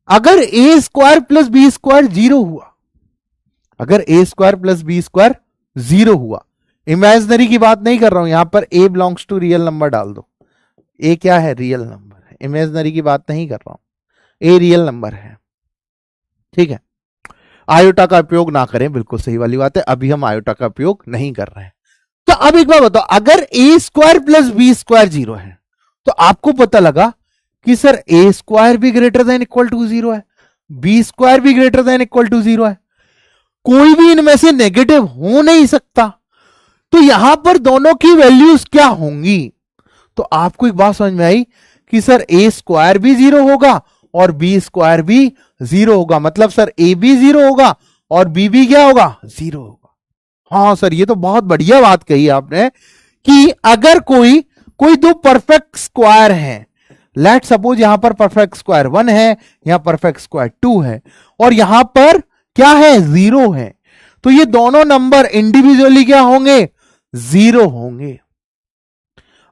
अगर A square plus B square 0 हुआ, अगर A square plus B square 0 हुआ, इमेजिनरी की बात नहीं कर रहा हूं, यहां पर ए बिलोंग्स टू रियल नंबर डाल दो। ए क्या है? रियल नंबर है, इमेजिनरी की बात नहीं कर रहा हूं, ए रियल नंबर है। ठीक है, आयोटा का उपयोग ना करें, बिल्कुल सही वाली बात है, अभी हम आयोटा का उपयोग नहीं कर रहे हैं। तो अब एक बात बताओ, अगर A square plus B square 0 है, तो आपको पता लगा कि सर ए स्क्वायर भी ग्रेटर देन इक्वल टू 0 है, बी स्क्वायर भी ग्रेटर देन इक्वल टू 0 है, कोई भी इनमें से नेगेटिव हो नहीं सकता। तो यहां पर दोनों की वैल्यूज क्या होंगी? तो आपको एक बात समझ में आई कि सर ए स्क्वायर भी 0 होगा और बी स्क्वायर भी 0 होगा, मतलब सर ए भी 0 होगा और बी भी क्या होगा? 0 होगा। हाँ सर, ये तो बहुत बढ़िया बात कही आपने कि अगर कोई दो परफेक्ट स्क्वायर हैं, लेट सपोज यहां पर परफेक्ट स्क्वायर 1 है, यहां परफेक्ट स्क्वायर 2 है और यहां पर क्या है? 0 है, तो ये दोनों नंबर इंडिविजुअली क्या होंगे? 0 होंगे।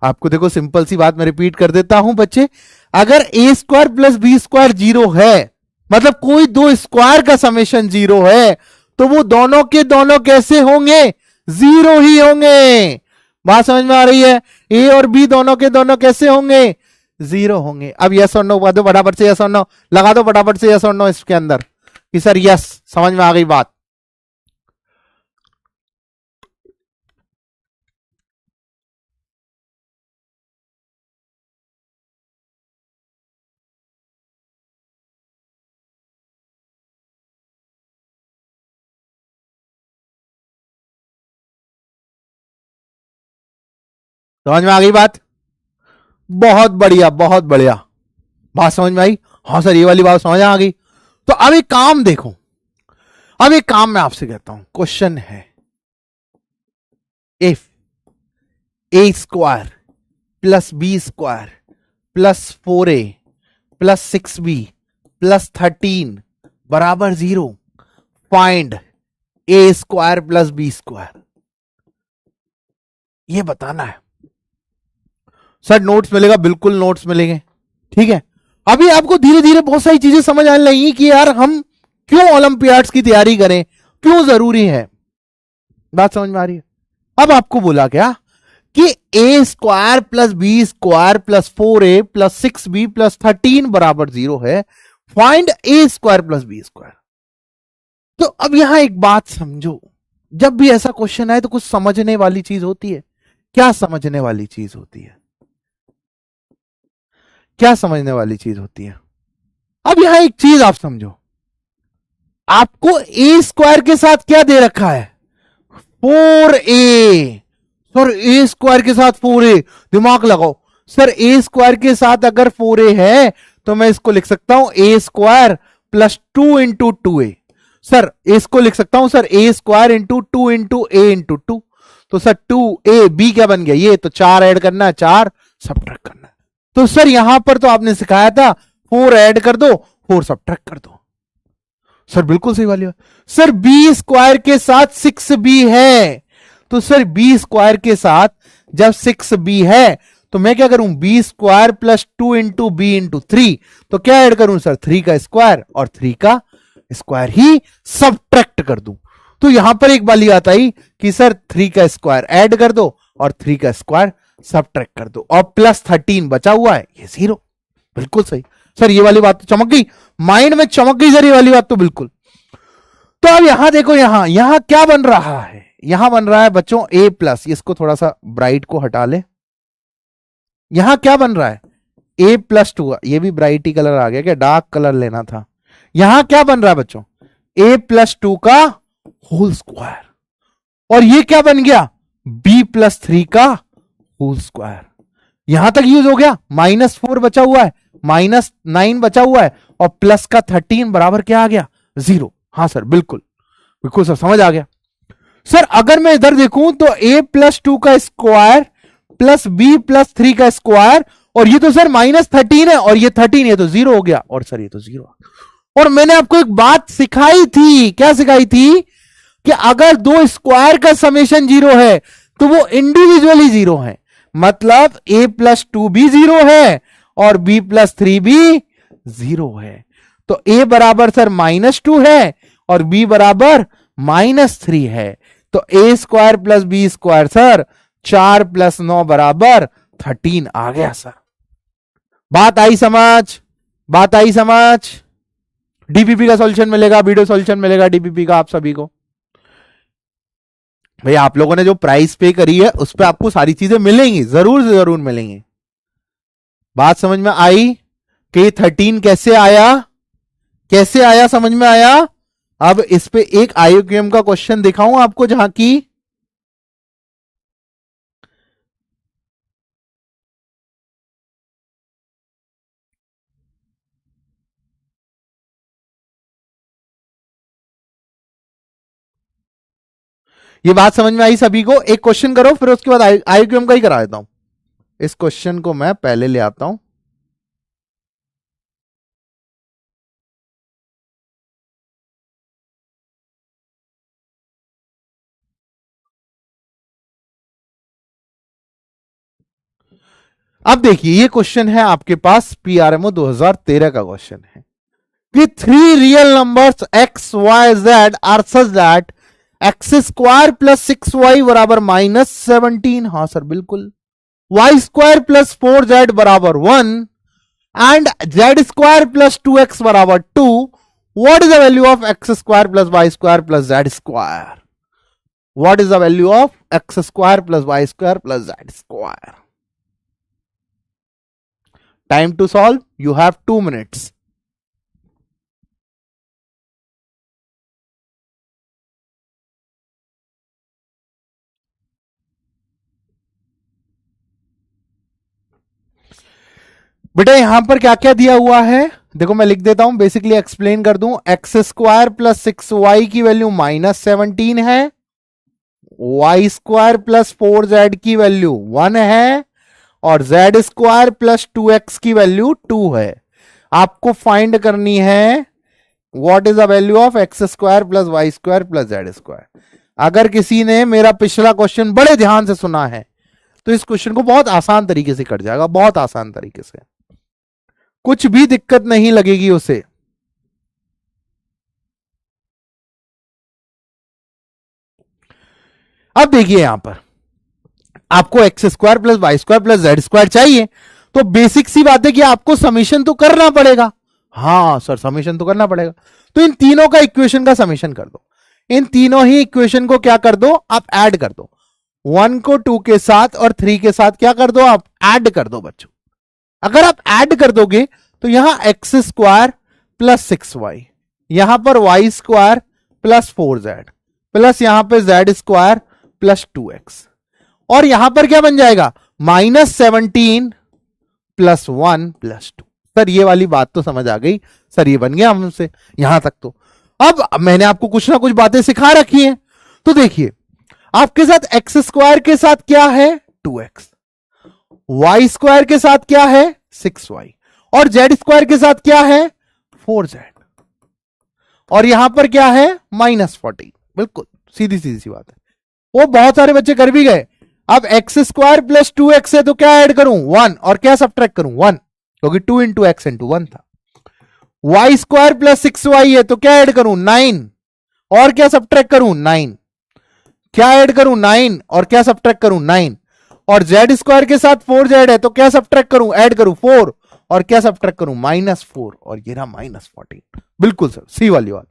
आपको देखो सिंपल सी बात मैं रिपीट कर देता हूं बच्चे, अगर A square plus B square 0 है, मतलब कोई दो स्क्वायर का समेशन 0 है, तो वो दोनों के दोनों कैसे होंगे? जीरो ही होंगे। बात समझ में आ रही है? ए और बी दोनों के दोनों कैसे होंगे? जीरो होंगे। अब यस और नो बता दो फटाफट से, यस और नो लगा दो फटाफट से, यस और नो इसके अंदर कि सर यस, समझ में आ गई बात। समझ में आ गई बात? बहुत बढ़िया, बहुत बढ़िया। बात समझ में आई? हाँ सर ये वाली बात समझ आ गई। तो अब एक काम देखो, अब एक काम मैं आपसे कहता हूं, क्वेश्चन है if A square plus B square plus 4a plus 6b plus 13 बराबर 0, find A square plus B square. ये बताना है सर। नोट्स मिलेगा, बिल्कुल नोट्स मिलेंगे, ठीक है। अभी आपको धीरे धीरे बहुत सारी चीजें समझ आने लगी कि यार हम क्यों ओलंपियाड्स की तैयारी करें, क्यों जरूरी है। बात समझ में आ रही है? अब आपको बोला क्या कि A square plus B square plus 4a plus 6b plus 13 बराबर 0 है, find A square plus B square. तो अब यहां एक बात समझो, जब भी ऐसा क्वेश्चन आए तो कुछ समझने वाली चीज होती है। क्या समझने वाली चीज होती है? क्या समझने वाली चीज होती है? अब यहां एक चीज आप समझो, आपको ए स्क्वायर के साथ क्या दे रखा है? 4a। सर ए स्क्वायर के साथ 4a, दिमाग लगाओ सर। ए स्क्वायर के साथ अगर 4a है तो मैं इसको लिख सकता हूं A square plus 2 into 2a। Sir इसको लिख सकता हूं sir A square into 2 into A into 2। तो सर 2a b क्या बन गया? ये तो 4 ऐड करना है, 4 सबट्रैक्ट करना है। तो सर यहां पर तो आपने सिखाया था 4 ऐड कर दो, 4 सबट्रैक्ट कर दो। सर बिल्कुल सही वाली बात। सर बी स्क्वायर के साथ 6b है, तो सर बी स्क्वायर के साथ जब 6b है तो मैं क्या करूं? B square plus 2 into B into 3। तो क्या ऐड करूं सर? 3 का स्क्वायर और 3 का स्क्वायर ही सबट्रैक्ट कर दूं। तो यहां पर एक बाली आता ही कि सर 3 का स्क्वायर ऐड कर दो और 3 का स्क्वायर सबट्रैक्ट कर दो, और प्लस 13 बचा हुआ है, ये 0। बिल्कुल सही सर, ये वाली बात तो चमक गई, माइंड में चमक गई सर ये वाली बात तो बिल्कुल। तो अब यहां देखो, यहां क्या बन रहा है? यहां बन रहा है बच्चों a प्लस, इसको थोड़ा सा ब्राइट को हटा ले। यहां क्या बन रहा है? a plus 2। ये भी ब्राइट ही कलर आ गया, क्या डार्क कलर लेना था? यहां क्या बन रहा है बच्चों? a प्लस 2 का होल स्क्वायर। और ये क्या बन गया? b प्लस 3 का होल स्क्वायर। यहां तक यूज हो गया। -4 बचा हुआ है, -9 बचा हुआ है, और प्लस का 13 बराबर क्या आ गया? 0। हाँ सर बिल्कुल बिल्कुल सर, समझ आ गया। सर अगर मैं इधर देखूं तो a प्लस 2 का स्क्वायर प्लस b प्लस 3 का स्क्वायर, और ये तो सर -13 है, और ये 13, ये तो 0 हो गया, और सर ये तो 0। और मैंने आपको एक बात सिखाई थी, क्या सिखाई थी? कि अगर दो स्क्वायर का समेशन 0 है तो वो इंडिविजुअली 0 है। मतलब a प्लस 2 भी 0 है और b प्लस 3 भी 0 है। तो a बराबर सर -2 है और b बराबर -3 है। तो a square plus B square sir 4 plus 9 बराबर 13 आ गया सर। बात आई समझ? बात आई समझ? डीपीपी का सॉल्यूशन मिलेगा, वीडियो सॉल्यूशन मिलेगा डीपीपी का आप सभी को। भाई आप लोगों ने जो प्राइस पे करी है उस पर आपको सारी चीजें मिलेंगी, जरूर से जरूर मिलेंगी। बात समझ में आई कि 13 कैसे आया? कैसे आया समझ में आया? अब इस पे एक आईक्यूएम का क्वेश्चन दिखाऊं आपको, जहां की ये बात समझ में आई सभी को? एक क्वेश्चन करो फिर उसके बाद आईक्यूएम का ही करा देता हूं। इस क्वेश्चन को मैं पहले ले आता हूं। अब देखिए ये क्वेश्चन है आपके पास पीआरएमओ 2013 का क्वेश्चन है कि 3 real numbers x y z are such that X square plus 6y बराबर -17, हाँ सर बिल्कुल, वाई स्क्वायर प्लस 4z बराबर 1 and Z square plus 2x बराबर 2. What is the value of X square plus Y square plus Z square? What is the value of X square plus Y square plus Z square? Time to solve, you have 2 minutes. बेटा यहां पर क्या क्या दिया हुआ है देखो, मैं लिख देता हूं, बेसिकली एक्सप्लेन कर दूं. एक्स स्क्वायर प्लस 6y की वैल्यू -17 है, वाई स्क्वायर प्लस 4z की वैल्यू 1 है, और जेड स्क्वायर प्लस 2x की वैल्यू 2 है. आपको फाइंड करनी है what is the value of X square plus Y square plus Z square. अगर किसी ने मेरा पिछला क्वेश्चन बड़े ध्यान से सुना है तो इस क्वेश्चन को बहुत आसान तरीके से कर जाएगा, बहुत आसान तरीके से, कुछ भी दिक्कत नहीं लगेगी उसे. अब देखिए यहां पर आपको X square plus Y square plus Z square चाहिए, तो बेसिक सी बात है कि आपको समीशन तो करना पड़ेगा. हाँ सर समीशन तो करना पड़ेगा, तो इन तीनों का इक्वेशन का समीशन कर दो. इन तीनों ही इक्वेशन को क्या कर दो, आप ऐड कर दो. 1 को 2 के साथ और 3 के साथ क्या कर दो, आप ऐड कर दो बच्चों. अगर आप ऐड कर दोगे तो यहां एक्स स्क्वायर प्लस 6y, यहां पर Y square plus 4z plus यहां पर जेड स्क्वायर प्लस 2x, और यहां पर क्या बन जाएगा, -17 प्लस 1 प्लस 2. सर ये वाली बात तो समझ आ गई सर, ये बन गया हमसे यहां तक. तो अब मैंने आपको कुछ ना कुछ बातें सिखा रखी हैं. तो देखिए आपके साथ एक्स स्क्वायर के साथ क्या है 2x, वाई स्क्वायर के साथ क्या है 6y, और जेड स्क्वायर के साथ क्या है 4z, और यहां पर क्या है -40. बिल्कुल सीधी सीधी सी बात है, वो बहुत सारे बच्चे कर भी गए. अब एक्स स्क्वायर प्लस 2x है तो क्या ऐड करूं 1, और क्या सब्ट्रैक्ट करूं 1, क्योंकि 2 इंटू एक्स इंटू 1 था. वाई स्क्वायर प्लस 6y है तो क्या ऐड करूं 9, और क्या सब्ट्रैक्ट करूं 9, क्या ऐड करूं 9, और क्या सब्ट्रैक्ट करूं 9, और जेड स्क्वायर के साथ 4z है तो क्या सब्ट्रैक्ट करूं, ऐड करूं 4, और क्या सब्ट्रैक्ट करूं -4, और ये रहा -14. बिल्कुल सर सी वाली बात.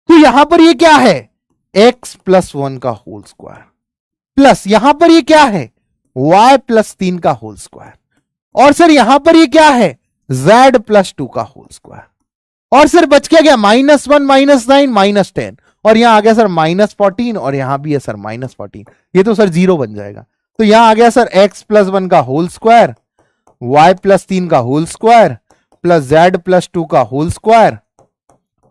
तो यहां पर ये क्या है x प्लस 1 का होल स्क्वायर, प्लस यहां पर ये क्या है y प्लस 3 का होल स्क्वायर, और सर यहां पर ये क्या है z प्लस 2 का होल स्क्वायर, और सर बच क्या गया -1 -9 -10, और यहां आ गया सर -14, और यहां भी है सर -14. ये तो सर 0 बन जाएगा. तो यहां आ गया सर x प्लस 1 का होल स्क्वायर, y प्लस 3 का whole square plus z plus 2 का होल स्क्वायर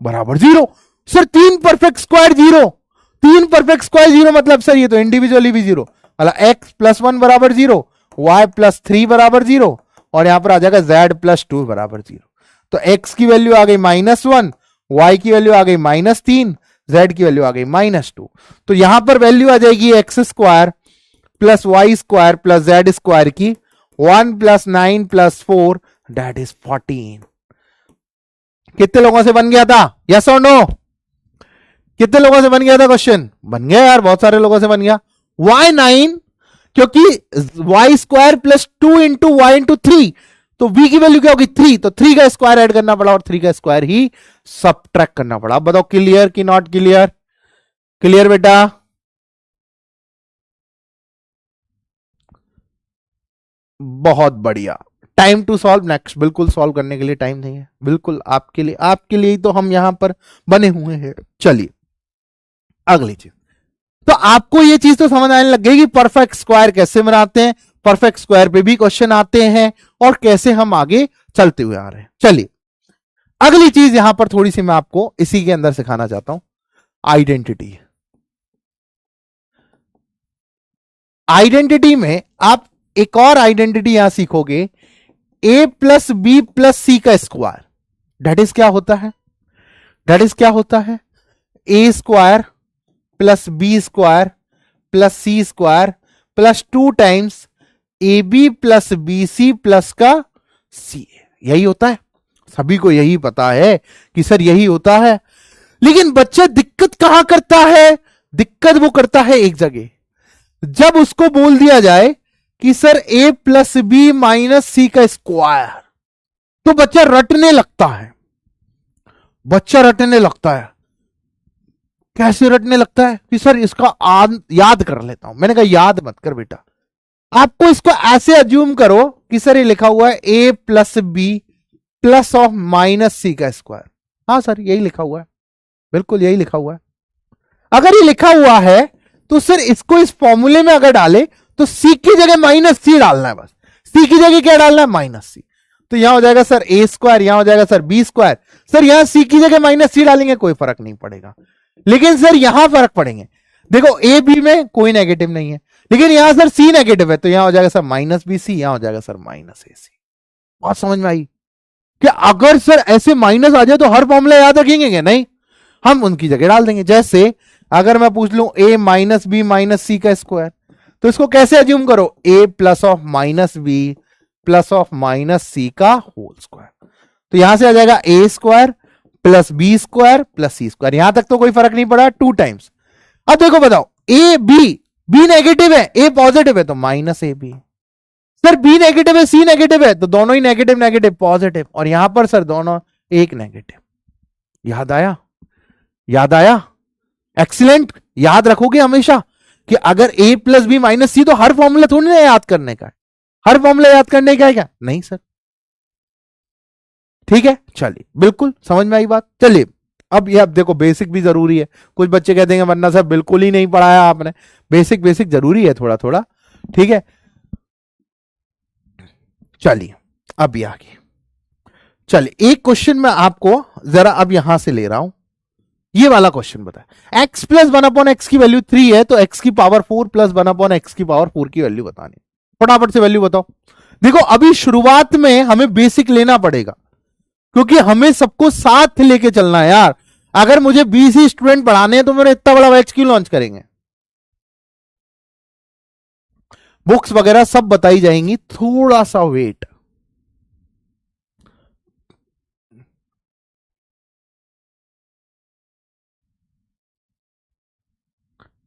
बराबर 0. Sir 3 perfect square 0, 3 perfect square 0 मतलब सर ये तो इंडिविजुअली भी 0, मतलब x प्लस 1 बराबर 0, y प्लस 3 बराबर 0, और यहां पर आ जाएगा z प्लस 2 बराबर 0. तो x की वैल्यू आ गई -1, y की वैल्यू आ गई -3, z की वैल्यू आ गई -2. तो यहां पर वैल्यू आ जाएगी X square plus Y square plus Z square की 1 + 9 + 4 दैट इज 14. कितने लोगों से बन गया था, यस और नो? कितने लोगों से बन गया था क्वेश्चन? बन गया यार, बहुत सारे लोगों से बन गया. वाई 9, क्योंकि Y square plus 2 into Y into 3, तो v की वैल्यू क्या होगी 3, तो 3 का स्क्वायर ऐड करना पड़ा और 3 का स्क्वायर ही सबट्रैक्ट करना पड़ा. अब बताओ क्लियर कि नॉट क्लियर? क्लियर बेटा? बहुत बढ़िया. Time to solve next. बिल्कुल सॉल्व करने के लिए टाइम नहीं है, बिल्कुल आपके लिए ही तो हम यहां पर बने हुए हैं. चलिए अगली चीज. तो आपको ये चीज तो समझ आने लग गई कि परफेक्ट स्क्वायर कैसे बनाते हैं, परफेक्ट स्क्वायर पे भी क्वेश्चन आते हैं, और कैसे हम आगे चलते हुए आ रहे हैं. चलिए अगली चीज यहां पर थोड़ी सी मैं आपको इसी के अंदर सिखाना चाहता हूं, आइडेंटिटी. आइडेंटिटी में आप एक और आइडेंटिटी यहां सीखोगे, a प्लस बी प्लस सी का स्क्वायर. दैट इज क्या होता है? दैट इज क्या होता है? A square plus B square plus C square plus 2 times A B plus B C plus का सी. यही होता है, सभी को यही पता है कि सर यही होता है. लेकिन बच्चे दिक्कत कहां करता है? दिक्कत वो करता है एक जगह, जब उसको बोल दिया जाए कि sir a plus B minus C का स्क्वायर, तो बच्चा रटने लगता है, बच्चा रटने लगता है। कैसे रटने लगता है कि सर इसका याद कर लेता हूं। मैंने कहा याद मत कर बेटा, आपको इसको ऐसे अज्यूम करो कि सर ये लिखा हुआ है a plus B plus of minus C का स्क्वायर। हाँ सर यही लिखा हुआ है, बिल्कुल यही लिखा हुआ है। अगर ये लिखा हुआ है तो सर इसको इस फॉर्मूले में अगर डाले तो सी की जगह माइनस सी डालना है, बस सी की जगह क्या डालना है, माइनस सी। तो यहां हो जाएगा सर ए स्क्वायर, यहां हो जाएगा सर बी स्क्वायर। सर यहां सी की जगह माइनस सी डालेंगे कोई फर्क नहीं पड़ेगा, लेकिन सर यहां फर्क पड़ेंगे। देखो ए बी में कोई नेगेटिव नहीं है, लेकिन यहां सर सी नेगेटिव है, तो यहां हो जाएगा सर माइनस बी सी, यहां हो जाएगा सर माइनस ए सी। बात समझ में आई कि अगर सर ऐसे माइनस आ जाए तो हर फॉर्मूला याद रखेंगे क्या? नहीं, हम उनकी जगह डाल देंगे। जैसे अगर मैं पूछ लूं a minus B minus C का स्क्वायर, तो इसको कैसे अज्यूम करो, a plus of minus B plus of minus C का होल स्क्वायर। तो यहां से आ जाएगा a square plus B square plus C square. यहां तक तो कोई फर्क नहीं पड़ा, 2 टाइम्स। अब देखो बताओ, a b नेगेटिव है, a पॉजिटिव है, तो minus A B. Sir b negative है, c नेगेटिव है, तो दोनों ही नेगेटिव नेगेटिव पॉजिटिव, और यहां पर सर दोनों एक नेगेटिव। याद आया? याद आया? एक्सीलेंट। याद रखोगे हमेशा कि अगर a प्लस बी माइनस सी, तो हर फॉर्मूला थोड़ी ना याद करने का है, हर फॉर्मूला याद करने का है क्या? नहीं सर। ठीक है, चलिए बिल्कुल समझ में आई बात। चलिए अब ये, अब देखो बेसिक भी जरूरी है। कुछ बच्चे कह देंगे वरना सर बिल्कुल ही नहीं पढ़ाया आपने। बेसिक बेसिक जरूरी है थोड़ा थोड़ा, ठीक है। चलिए अब ये आगे, चलिए एक क्वेश्चन मैं आपको जरा अब यहां से ले रहा हूं। ये वाला क्वेश्चन बताए, x प्लस 1/x की वैल्यू 3 है, तो x की पावर 4 प्लस 1/x की पावर 4 की वैल्यू बतानी। फटाफट से वैल्यू बताओ। देखो अभी शुरुआत में हमें बेसिक लेना पड़ेगा, क्योंकि हमें सबको साथ लेके चलना है यार। अगर मुझे 20 ही स्टूडेंट पढ़ाने हैं तो मेरा इतना बड़ा बैच क्यों लॉन्च करेंगे। बुक्स वगैरह सब बताई जाएंगी, थोड़ा सा वेट।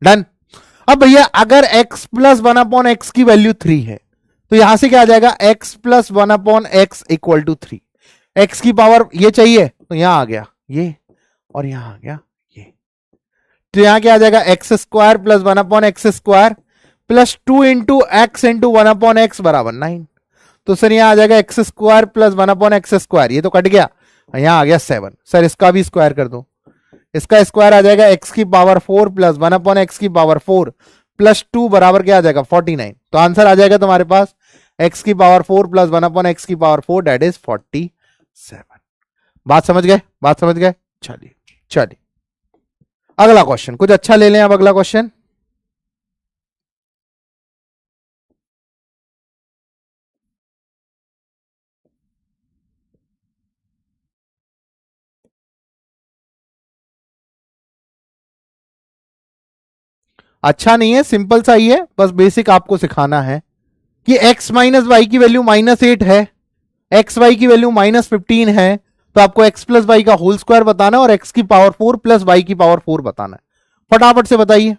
डन। अब भैया अगर x प्लस 1/x की वैल्यू 3 है, तो यहां से क्या आ जाएगा, x plus 1/x equal to 3। x की पावर ये चाहिए, तो यहां आ गया ये, और यहां आ गया ये। तो यहां क्या आ जाएगा, x square plus 1/x square plus 2 into x into 1/x बराबर 9। तो सर यहां आ जाएगा x square plus 1/x square, ये तो कट गया, यहां आ गया 7। सर इसका भी स्क्वायर कर दो, इसका स्क्वायर आ जाएगा x की पावर 4 प्लस 1/x की पावर 4 प्लस 2 बराबर क्या आ जाएगा 49। तो आंसर आ जाएगा तुम्हारे पास x की पावर 4 प्लस 1/x की पावर 4 दैट इज 47। बात समझ गए? बात समझ गए? चलिए चलिए अगला क्वेश्चन कुछ अच्छा ले लें। अब अगला क्वेश्चन, अच्छा नहीं है, सिंपल सा ही है, बस बेसिक आपको सिखाना है कि x माइनस वाई की वैल्यू -8 है, एक्स वाई की वैल्यू -15 है, तो आपको x प्लस वाई का होल स्क्वायर बताना है और x की पावर 4 प्लस वाई की पावर 4 बताना है। फटाफट से बताइए।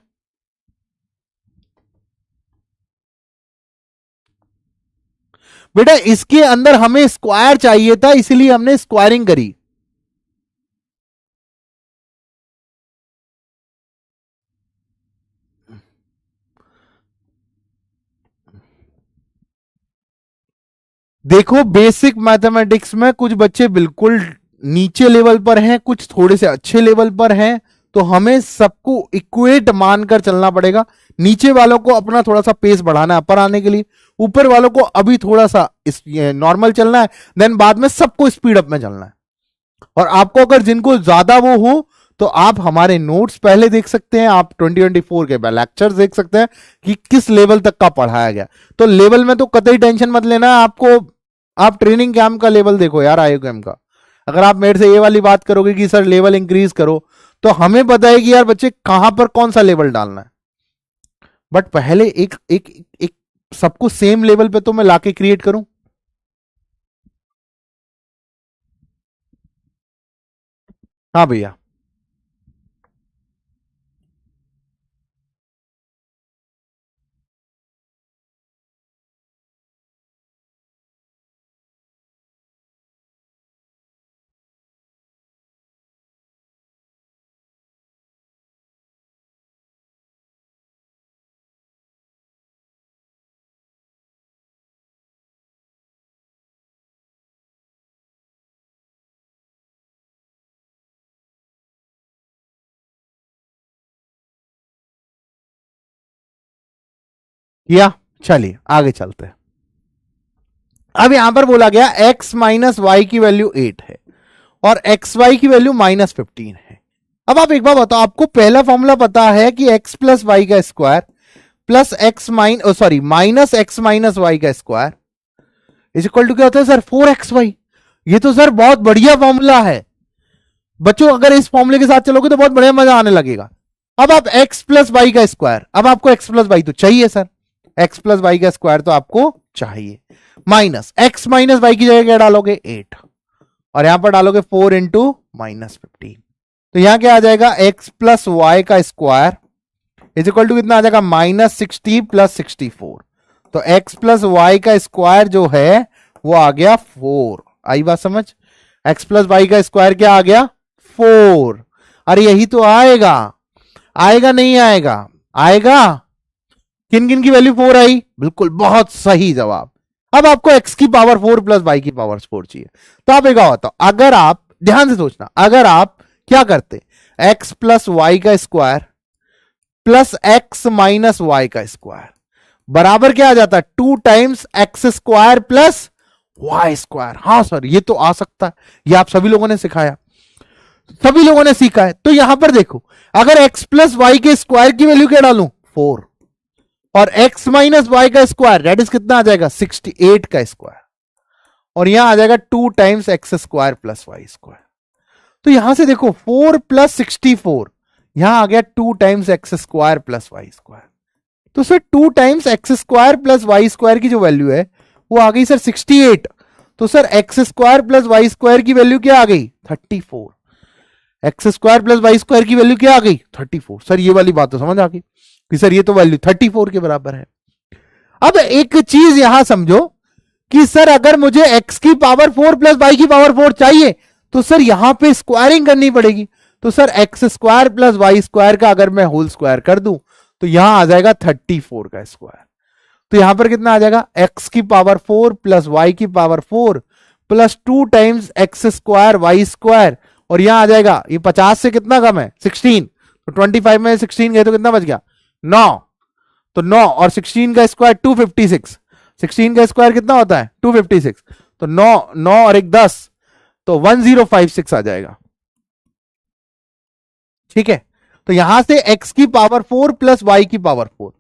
बेटा इसके अंदर हमें स्क्वायर चाहिए था, इसलिए हमने स्क्वायरिंग करी। देखो बेसिक मैथमेटिक्स में कुछ बच्चे बिल्कुल नीचे लेवल पर हैं, कुछ थोड़े से अच्छे लेवल पर हैं, तो हमें सबको इक्वेट मानकर चलना पड़ेगा। नीचे वालों को अपना थोड़ा सा पेस बढ़ाना है अपर आने के लिए, ऊपर वालों को अभी थोड़ा सा नॉर्मल चलना है, देन बाद में सबको स्पीड अप में चलना है। और आपको अगर जिनको ज्यादा वो हो तो आप हमारे नोट्स पहले देख सकते हैं, आप 2024 के लेक्चर्स देख सकते हैं कि किस लेवल तक का पढ़ाया गया। तो लेवल में तो कतई टेंशन मत लेना है आपको, आप ट्रेनिंग कैंप का लेवल देखो यार, आयोग कैंप का। अगर आप मेरे से ये वाली बात करोगे कि सर लेवल इंक्रीज करो, तो हमें पता है कि यार बच्चे कहां पर कौन सा लेवल डालना है, बट पहले एक एक एक सबको सेम लेवल पे तो मैं लाके क्रिएट करूं। हाँ भैया। किया? चलिए आगे चलते हैं। अब यहां पर बोला गया x माइनस वाई की वैल्यू 8 है और एक्स वाई की वैल्यू -15 है। अब आप एक बार बताओ, आपको पहला फॉर्मूला पता है कि x प्लस वाई का square plus X minus X minus Y का स्क्वायर इज इक्वल टू क्या होता है सर? 4xy। ये तो सर बहुत बढ़िया फॉर्मूला है बच्चों, अगर इस फॉर्मूले के साथ चलोगे तो बहुत बढ़िया मजा आने लगेगा। अब आप x प्लस वाई का स्क्वायर, अब आपको x प्लस वाई तो चाहिए सर, x प्लस वाई का स्क्वायर तो आपको चाहिए, माइनस एक्स माइनस वाई की जगह क्या डालोगे? 8, और यहां पर डालोगे 4 इंटू -15। तो यहां क्या आ जाएगा? x प्लस वाई का स्क्वायर इज इक्वल टू कितना आ जाएगा? -60 प्लस 64। तो x प्लस वाई का स्क्वायर जो है वो आ गया 4। आई बात समझ? x प्लस वाई का स्क्वायर क्या आ गया? 4। अरे यही तो आएगा, आएगा नहीं आएगा? आएगा। किन किन की वैल्यू 4 आई? बिल्कुल, बहुत सही जवाब। अब आपको x की पावर 4 प्लस y की पावर 4 चाहिए। तो आप एक बताओ, अगर आप ध्यान से सोचना, अगर आप क्या करते, x प्लस वाई का square plus x minus Y का स्क्वायर बराबर क्या आ जाता है? 2 times x square plus Y square. हाँ सर ये तो आ सकता है, ये आप सभी लोगों ने सिखाया, सभी लोगों ने सीखा है। तो यहां पर देखो, अगर x प्लस वाई के स्क्वायर की वैल्यू क्या डालूं? 4, और x माइनस वाई का स्क्वायर दैट इज कितना आ जाएगा? 68 का स्क्वायर, और यहां आ जाएगा 2 times x square plus Y square. तो यहां से देखो 4 प्लस 64, यहां आ गया 2 times x square plus Y square. तो sir 2 times x square plus Y square की जो वैल्यू है वो आ गई सर 68। तो sir x square plus Y square की वैल्यू क्या आ गई? 34। X square plus Y square की वैल्यू क्या आ गई? 34। सर ये वाली बात तो समझ आ गई कि सर ये तो वैल्यू 34 के बराबर है। अब एक चीज यहां समझो कि सर अगर मुझे x की पावर 4 प्लस वाई की पावर 4 चाहिए तो सर यहां पे स्क्वायरिंग करनी पड़ेगी। तो sir x square plus Y square का अगर मैं होल स्क्वायर कर दूं तो यहां आ जाएगा 34 का स्क्वायर। तो यहां पर कितना आ जाएगा? x की पावर 4 प्लस वाई की power 4 plus 2 times x square y square, और यहां आ जाएगा ये 50 से कितना कम है? 16। तो 25 में 16 गए तो कितना बच गया? 9। तो 9 और 16 का स्क्वायर 256। 16 का स्क्वायर कितना होता है? 256। तो 9 9 और एक 10, तो 1056 आ जाएगा। ठीक है, तो यहां से x की पावर 4 प्लस वाई की power 4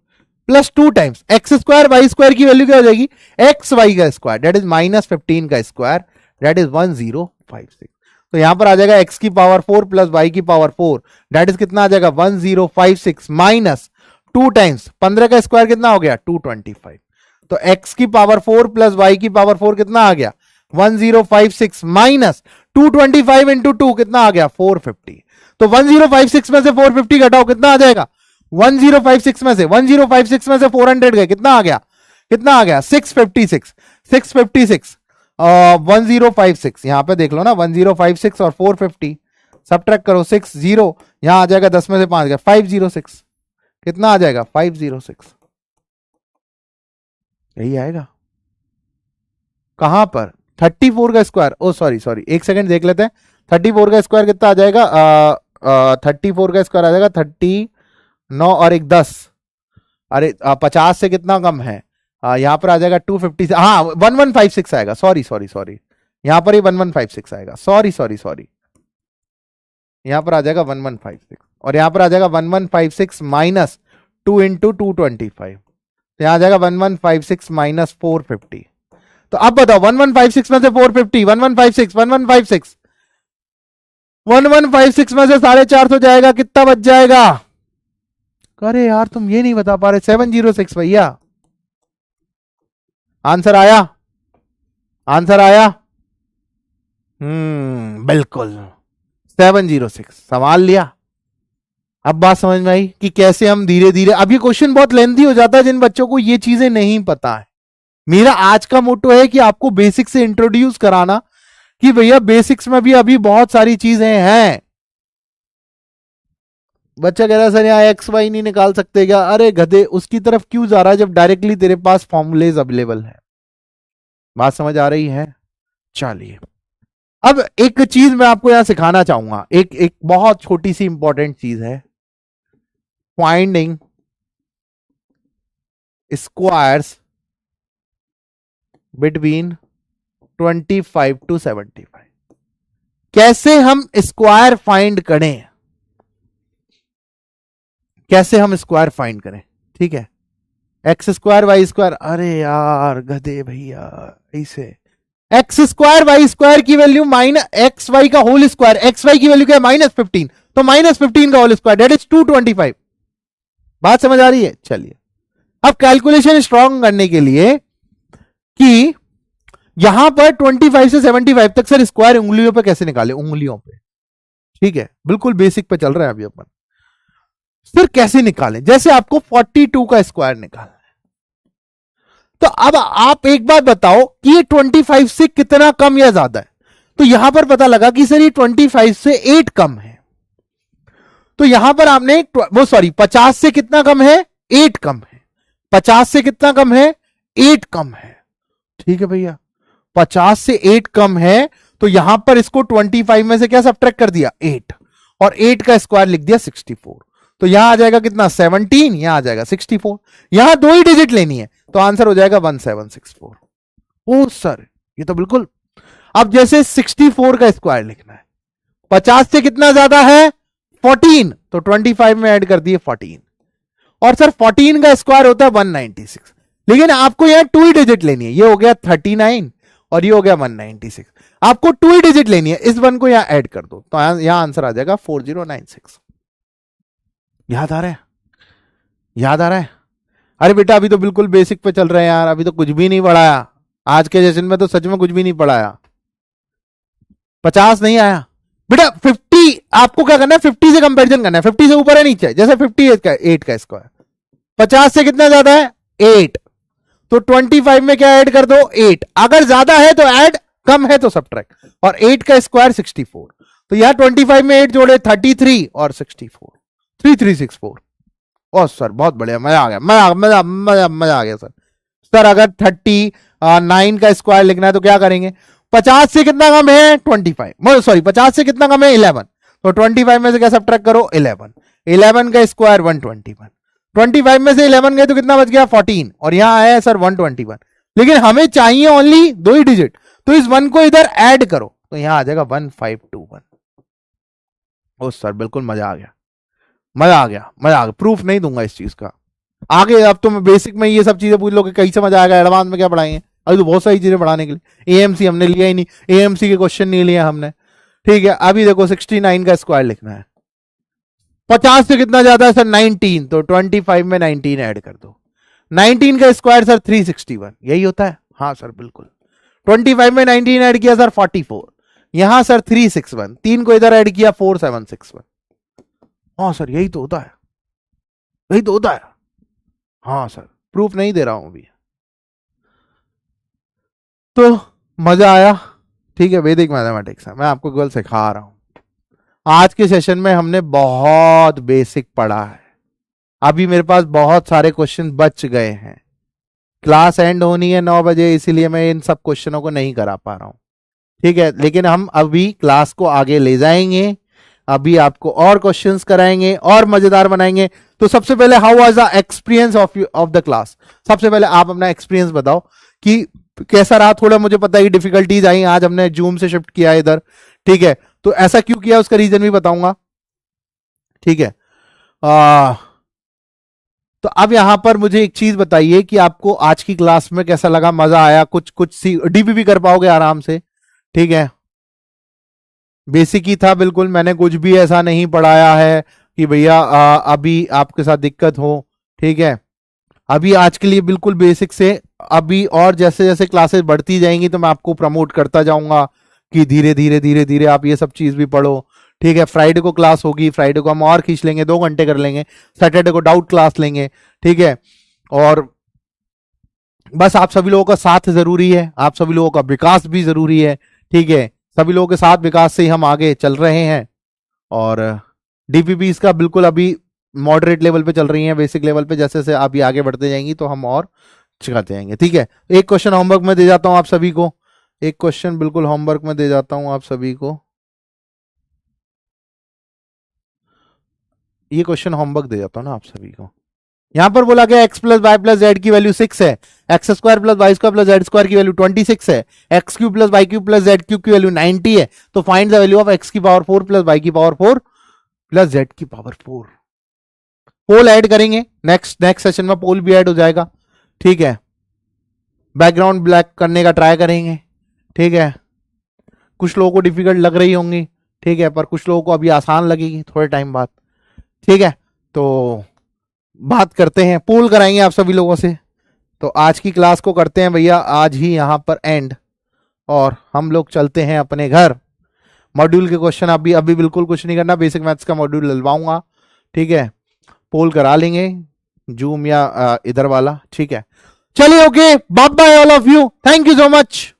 plus 2 times x square y square की वैल्यू क्या हो जाएगी? एक्स वाई का स्क्वायर दैट इज -15 का स्क्वायर दैट इज 1056। तो यहां पर आ जाएगा x की पावर 4 प्लस वाई की पावर 4 दैट इज कितना आ जाएगा? 1056 माइनस 2 टाइम्स 15 का स्क्वायर कितना हो गया? 225। तो x की पावर 4 प्लस वाई की पावर 4 कितना आ गया? 1056 माइनस 225 इंटू 2 कितना आ गया? 450। तो 1056 में से 450 घटाओ कितना आ जाएगा? 1056 में से 400 गए कितना आ गया? कितना आ गया? 656। 656 1056 यहां पे देख लो ना, 1056 और 450 सब्ट्रैक्ट करो, 60 यहां आ जाएगा, 10 में से 5 गया 506। कितना आ जाएगा? 506। यही आएगा। कहां पर? 34 का स्क्वायर, ओ सॉरी एक सेकंड देख लेते हैं। 34 का स्क्वायर कितना आ जाएगा? 34 का स्क्वायर आ जाएगा 39 और एक 10, अरे 50 से कितना कम है? यहां पर आ जाएगा 250 से, हाँ 1156 आएगा। सॉरी यहां पर ही 1156 आएगा। सॉरी यहां पर आ जाएगा 1156, और यहां पर आ जाएगा 1156 माइनस 2 इंटू 225, तो यहां आ जाएगा 1156 माइनस 450। तो अब बताओ 1156 में से 450, 1156 1156 1156 में से 450 जाएगा, कितना बच जाएगा? अरे यार तुम ये नहीं बता पा रहे। 706 भैया। आंसर आया? आंसर आया? बिल्कुल 706 संभाल लिया। अब बात समझ में आई कि कैसे हम धीरे धीरे, अब ये क्वेश्चन बहुत लेंथी हो जाता है जिन बच्चों को ये चीजें नहीं पता है। मेरा आज का मोटो है कि आपको बेसिक से इंट्रोड्यूस कराना कि भैया बेसिक्स में भी अभी बहुत सारी चीजें हैं। बच्चा कह रहा है सर यहाँ एक्स वाई नहीं निकाल सकते क्या? अरे गधे, उसकी तरफ क्यों जा रहा है जब डायरेक्टली तेरे पास फॉर्मूलेज अवेलेबल है। बात समझ आ रही है? चलिए अब एक चीज मैं आपको यहां सिखाना चाहूंगा, एक बहुत छोटी सी इंपॉर्टेंट चीज है, फाइंडिंग स्क्वायर्स बिटवीन 25 to 75। कैसे हम स्क्वायर फाइंड करें, कैसे हम स्क्वायर फाइंड करें? ठीक है, एक्स स्क्वायर वाई स्क्वायर, अरे यार गधे भैया, ऐसे एक्स स्क्वायर वाई स्क्वायर की वैल्यू माइनस एक्स वाई का होल स्क्वायर, एक्स वाई की वैल्यू क्या है -15, तो -15 का होल स्क्वायर दैट इज 225। बात समझ आ रही है? चलिए अब कैलकुलेशन स्ट्रॉन्ग करने के लिए कि यहां पर 25 से 75 तक सर स्क्वायर उंगलियों पे कैसे निकाले, उंगलियों पे, ठीक है, बिल्कुल बेसिक पे चल रहे हैं अभी अपन। सर कैसे निकालें? जैसे आपको 42 का स्क्वायर निकालना है, तो अब आप एक बात बताओ कि ये 25 से कितना कम या ज्यादा है? तो यहां पर पता लगा कि सर ये 25 से 8 कम है, तो यहां पर आपने वो सॉरी 50 से कितना कम है? 8 कम है। 50 से कितना कम है? 8 कम है। ठीक है भैया, 50 से 8 कम है, तो यहां पर इसको 25 में से क्या सब्ट्रैक्ट कर दिया? 8, और 8 का स्क्वायर लिख दिया 64। तो यहां आ जाएगा कितना? 17, यहां आ जाएगा 64। यहां 2 ही डिजिट लेनी है, तो आंसर हो जाएगा 1764। ओ सर ये तो बिल्कुल। अब जैसे 64 का स्क्वायर लिखना है, 50 से कितना ज्यादा है? 14, तो 25 में ऐड कर दिए 14, और सर 14 का स्क्वायर होता है 196, लेकिन आपको यहां 2 ही डिजिट लेनी है, ये हो गया 39 और ये हो गया 196, आपको 2 ही डिजिट लेनी है, इस 1 को यहां ऐड कर दो, तो यहां आंसर आ जाएगा 4096। याद आ रहा है? याद आ रहा है? अरे बेटा अभी तो बिल्कुल बेसिक पे चल रहे हैं यार, अभी तो कुछ भी नहीं पढ़ाया आज के सेशन में, तो सच में कुछ भी नहीं पढ़ाया। 50 नहीं आया बेटा, 50 आपको क्या करना है? 50 से कंपैरिजन करना है, 50 से ऊपर है नीचे, जैसे 58 का स्क्वायर 50 से कितना ज्यादा है? 8, तो 25 में क्या ऐड कर दो? 8, अगर ज्यादा है तो ऐड, कम है तो सब्ट्रैक्ट, और 8 का स्क्वायर 64, तो यहां 25 में 8 जोड़े 33 और 64, 3364। ओ सर बहुत बढ़िया, मजा आ गया, मजा आ गया सर। सर अगर 39 का स्क्वायर लिखना है तो क्या करेंगे? 50 से कितना कम है? 25, सॉरी 50 से कितना कम है? 11, तो 25 में से क्या सब्ट्रैक्ट करो? 11, 11 का स्क्वायर 121, 25 में से 11 गए तो कितना बच गया? 14, और यहां आया सर 121, लेकिन हमें चाहिए ओनली 2 ही डिजिट, तो इस 1 को इधर ऐड करो, तो यहां आ जाएगा 1521। ओ सर बिल्कुल मजा आ गया, मजा आ गया, मजा आ गया। प्रूफ नहीं दूंगा इस चीज का आगे, अब तो मैं बेसिक में ये सब चीजें पूछ लो कि कैसे मजा आएगा, एडवांस में क्या पढ़ाएंगे? अभी तो बहुत सारी चीजें पढ़ाने के लिए, एएमसी हमने लिया ही नहीं, एएमसी के क्वेश्चन नहीं लिया हमने। ठीक है, अभी देखो 69 का स्क्वायर लिखना है, 50 से कितना ज्यादा है सर? 19, तो 25 में 19 ऐड कर दो, 19 का स्क्वायर सर 361, यही होता है? हाँ सर बिल्कुल। 25 में 19 ऐड किया सर 44, यहां सर 361, 3 को इधर ऐड किया 4761। हाँ सर यही तो होता है, यही तो होता है। हाँ सर प्रूफ नहीं दे रहा हूं अभी। तो मजा आया? ठीक है, वैदिक मैथमेटिक्स है, मैं आपको केवल सिखा रहा हूं। आज के सेशन में हमने बहुत बेसिक पढ़ा है, अभी मेरे पास बहुत सारे क्वेश्चन बच गए हैं। क्लास एंड होनी है 9 बजे, इसीलिए मैं इन सब क्वेश्चनों को नहीं करा पा रहा हूं। ठीक है, लेकिन हम अभी क्लास को आगे ले जाएंगे, अभी आपको और क्वेश्चंस कराएंगे और मजेदार बनाएंगे। तो सबसे पहले how was the experience of the class? सबसे पहले आप अपना एक्सपीरियंस बताओ कि कैसा रहा। थोड़ा मुझे पता है डिफिकल्टीज आई, आज हमने जूम से शिफ्ट किया इधर, ठीक है, तो ऐसा क्यों किया उसका रीजन भी बताऊंगा। ठीक है, तो अब यहां पर मुझे एक चीज बताइए कि आपको आज की क्लास में कैसा लगा, मजा आया? कुछ कुछ डीपीपी कर पाओगे आराम से? ठीक है, बेसिक ही था बिल्कुल, मैंने कुछ भी ऐसा नहीं पढ़ाया है कि भैया अभी आपके साथ दिक्कत हो। ठीक है, अभी आज के लिए बिल्कुल बेसिक से, अभी और जैसे जैसे क्लासेस बढ़ती जाएंगी तो मैं आपको प्रमोट करता जाऊंगा कि धीरे धीरे धीरे धीरे आप ये सब चीज भी पढ़ो। ठीक है, फ्राइडे को क्लास होगी, फ्राइडे को हम और खींच लेंगे, 2 घंटे कर लेंगे, सैटरडे को डाउट क्लास लेंगे। ठीक है, और बस आप सभी लोगों का साथ जरूरी है, आप सभी लोगों का विकास भी जरूरी है। ठीक है, सभी लोगों के साथ विकास से ही हम आगे चल रहे हैं, और डीपीपी इसका बिल्कुल अभी मॉडरेट लेवल पे चल रही है, बेसिक लेवल पे जैसे जैसे आप आगे बढ़ते जाएंगी तो हम और सिखाते जाएंगे। ठीक है, एक क्वेश्चन होमवर्क में दे जाता हूं आप सभी को, एक क्वेश्चन बिल्कुल होमवर्क में दे जाता हूं आप सभी को, ये क्वेश्चन होमवर्क दे जाता हूं ना आप सभी को। यहां पर बोला गया x plus y plus z की वैल्यू 6 है, x square plus Y square plus Z square की वैल्यू 26 है, x cube plus y cube plus z cube की वैल्यू 90 है। तो find the value of x की पावर 4 प्लस वाई की power 4 plus z की पावर 4। पोल ऐड करेंगे, next session में पोल भी ऐड हो जाएगा, ठीक है। बैकग्राउंड ब्लैक करने का ट्राई करेंगे, ठीक है। कुछ लोगों को डिफिकल्ट लग रही होंगी, ठीक है, पर कुछ लोगों को अभी आसान लगेगी थोड़े टाइम बाद, ठीक है। तो बात करते हैं, पोल कराएंगे आप सभी लोगों से। तो आज की क्लास को करते हैं भैया आज ही यहां पर एंड, और हम लोग चलते हैं अपने घर। मॉड्यूल के क्वेश्चन अभी बिल्कुल कुछ नहीं करना, बेसिक मैथ्स का मॉड्यूल डलवाऊंगा, ठीक है। पोल करा लेंगे जूम या इधर वाला, ठीक है। चलिए, okay, bye bye all of you, thank you so much.